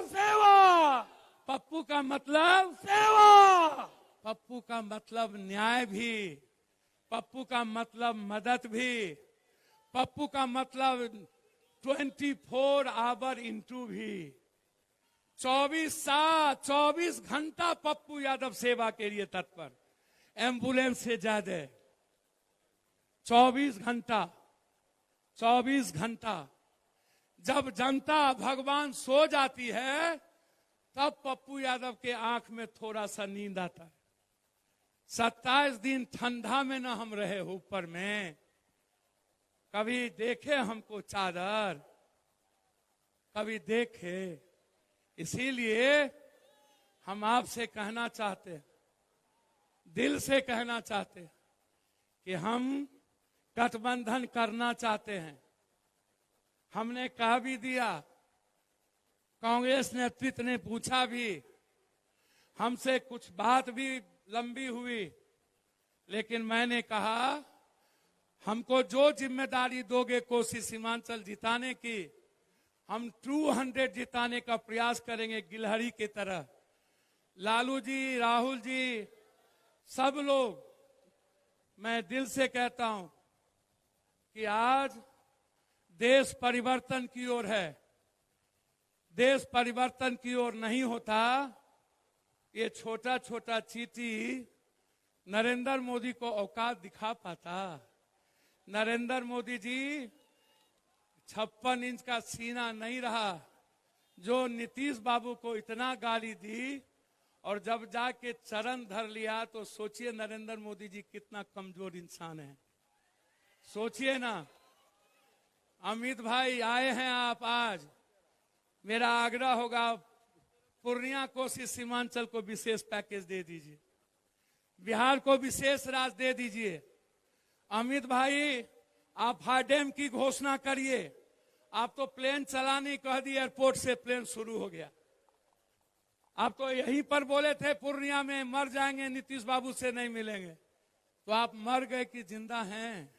S2: सेवा। पप्पू का मतलब सेवा। पप्पू का मतलब न्याय भी। पप्पू का मतलब मदद भी। पप्पू का मतलब 24 आवर इंटू भी। 24 घंटा पप्पू यादव सेवा के लिए तत्पर। एम्बुलेंस से ज्यादा 24 घंटा। जब जनता भगवान सो जाती है, तब पप्पू यादव के आंख में थोड़ा सा नींद आता है। 27 दिन ठंडा में न हम रहे ऊपर में, कभी देखे हमको चादर, कभी देखे। इसीलिए हम आपसे कहना चाहते हैं, दिल से कहना चाहते हैं कि हम गठबंधन करना चाहते हैं। हमने कह भी दिया, कांग्रेस नेतृत्व ने पूछा भी, हमसे कुछ बात भी लंबी हुई, लेकिन मैंने कहा हमको जो जिम्मेदारी दोगे कोसी सीमांचल जिताने की, हम 200 जिताने का प्रयास करेंगे गिलहरी की तरह। लालू जी, राहुल जी, सब लोग, मैं दिल से कहता हूं कि आज देश परिवर्तन की ओर है। देश परिवर्तन की ओर नहीं होता, ये छोटा छोटा चीटी नरेंद्र मोदी को औकात दिखा पाता। नरेंद्र मोदी जी 56 इंच का सीना नहीं रहा, जो नीतीश बाबू को इतना गाली दी और जब जाके चरण धर लिया, तो सोचिए नरेंद्र मोदी जी कितना कमजोर इंसान है। सोचिए ना। अमित भाई आए हैं आप आज, मेरा आग्रह होगा पूर्णिया कोसी सीमांचल को विशेष पैकेज दे दीजिए, बिहार को विशेष राज दे दीजिए। अमित भाई आप हाईडैम की घोषणा करिए। आप तो प्लेन चलाने कह दी, एयरपोर्ट से प्लेन शुरू हो गया। आप तो यहीं पर बोले थे पूर्णिया में मर जाएंगे, नीतीश बाबू से नहीं मिलेंगे। तो आप मर गए कि जिंदा हैं?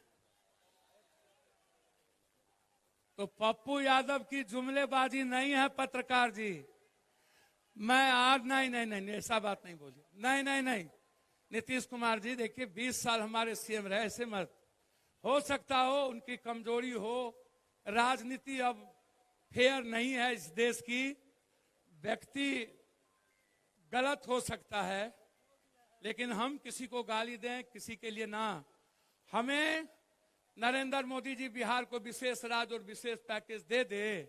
S2: तो पप्पू यादव की जुमलेबाजी नहीं है पत्रकार जी। मैं आज नहीं ऐसा बात नहीं बोलिए। नहीं नीतीश कुमार जी, देखिए 20 साल हमारे सीएम रहे, ऐसे मत। हो सकता हो उनकी कमजोरी हो, राजनीति अब फेयर नहीं है इस देश की, व्यक्ति गलत हो सकता है, लेकिन हम किसी को गाली दें किसी के लिए ना। हमें नरेंद्र मोदी जी बिहार को विशेष राज्य और विशेष पैकेज दे दे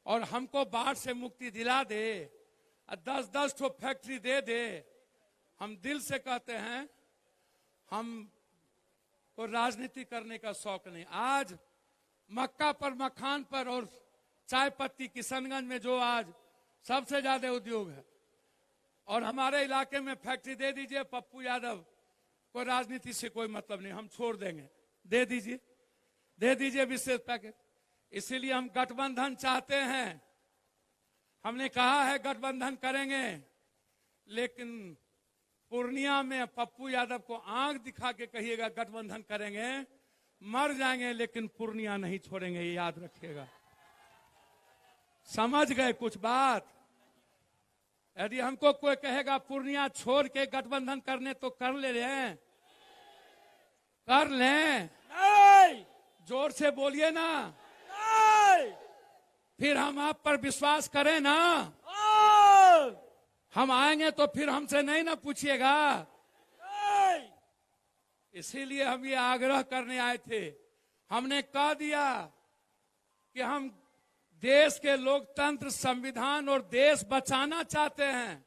S2: और हमको बाढ़ से मुक्ति दिला दे, 10-10 ठो फैक्ट्री दे दे। हम दिल से कहते हैं, हम को राजनीति करने का शौक नहीं। आज मक्का पर, मखान पर और चाय पत्ती किशनगंज में जो आज सबसे ज्यादा उद्योग है, और हमारे इलाके में फैक्ट्री दे दीजिए। पप्पू यादव को राजनीति से कोई मतलब नहीं, हम छोड़ देंगे। दे दीजिए विशेष पैकेज। इसीलिए हम गठबंधन चाहते हैं। हमने कहा है गठबंधन करेंगे, लेकिन पूर्णिया में पप्पू यादव को आंख दिखा के कहिएगा गठबंधन करेंगे, मर जाएंगे लेकिन पूर्णिया नहीं छोड़ेंगे, ये याद रखिएगा। समझ गए कुछ बात? यदि हमको कोई कहेगा पूर्णिया छोड़ के गठबंधन करने तो कर लें। नहीं। जोर से बोलिए ना। नहीं। फिर हम आप पर विश्वास करें ना। हम आएंगे तो फिर हमसे नहीं ना पूछिएगा। इसीलिए हम ये आग्रह करने आए थे। हमने कह दिया कि हम देश के लोकतंत्र, संविधान और देश बचाना चाहते हैं।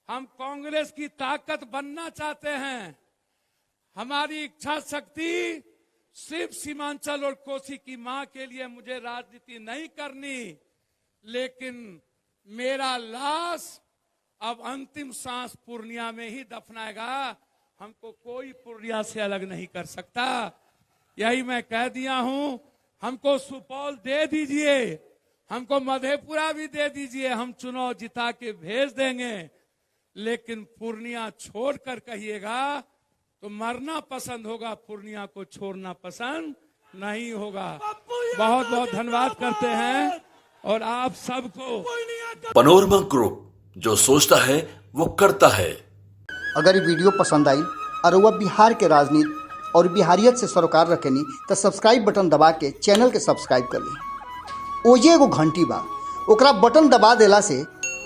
S2: हम कांग्रेस की ताकत बनना चाहते हैं। हमारी इच्छा शक्ति सिर्फ सीमांचल और कोसी की मां के लिए, मुझे राजनीति नहीं करनी, लेकिन मेरा लाश अब अंतिम सांस पूर्णिया में ही दफनाएगा। हमको कोई पूर्णिया से अलग नहीं कर सकता। यही मैं कह दिया हूं। हमको सुपौल दे दीजिए, हमको मधेपुरा भी दे दीजिए, हम चुनाव जिता के भेज देंगे, लेकिन पूर्णिया छोड़कर कहिएगा तो मरना पसंद होगा, पूर्णिया को छोड़ना पसंद नहीं होगा। बहुत बहुत धन्यवाद करते हैं और आप सबको।
S1: पनोरमा ग्रुप, जो सोचता है वो करता है।
S3: अगर ये वीडियो पसंद आई और वह बिहार के राजनीति और बिहारियत से सरोकार रखेनी तो सब्सक्राइब बटन दबा के चैनल के सब्सक्राइब कर ली। ओजे एगो घंटी बा, ओकरा बटन दबा देला से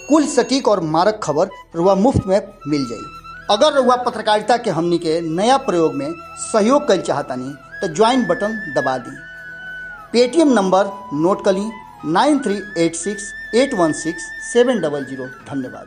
S3: कुल सटीक और मारक खबर रुआ मुफ्त में मिल जाई। अगर रुआ पत्रकारिता के हमनी के नया प्रयोग में सहयोग कर चाहतानी तो ज्वाइन बटन दबा दी। पेटीएम नंबर नोट कर ली 9386816700। धन्यवाद।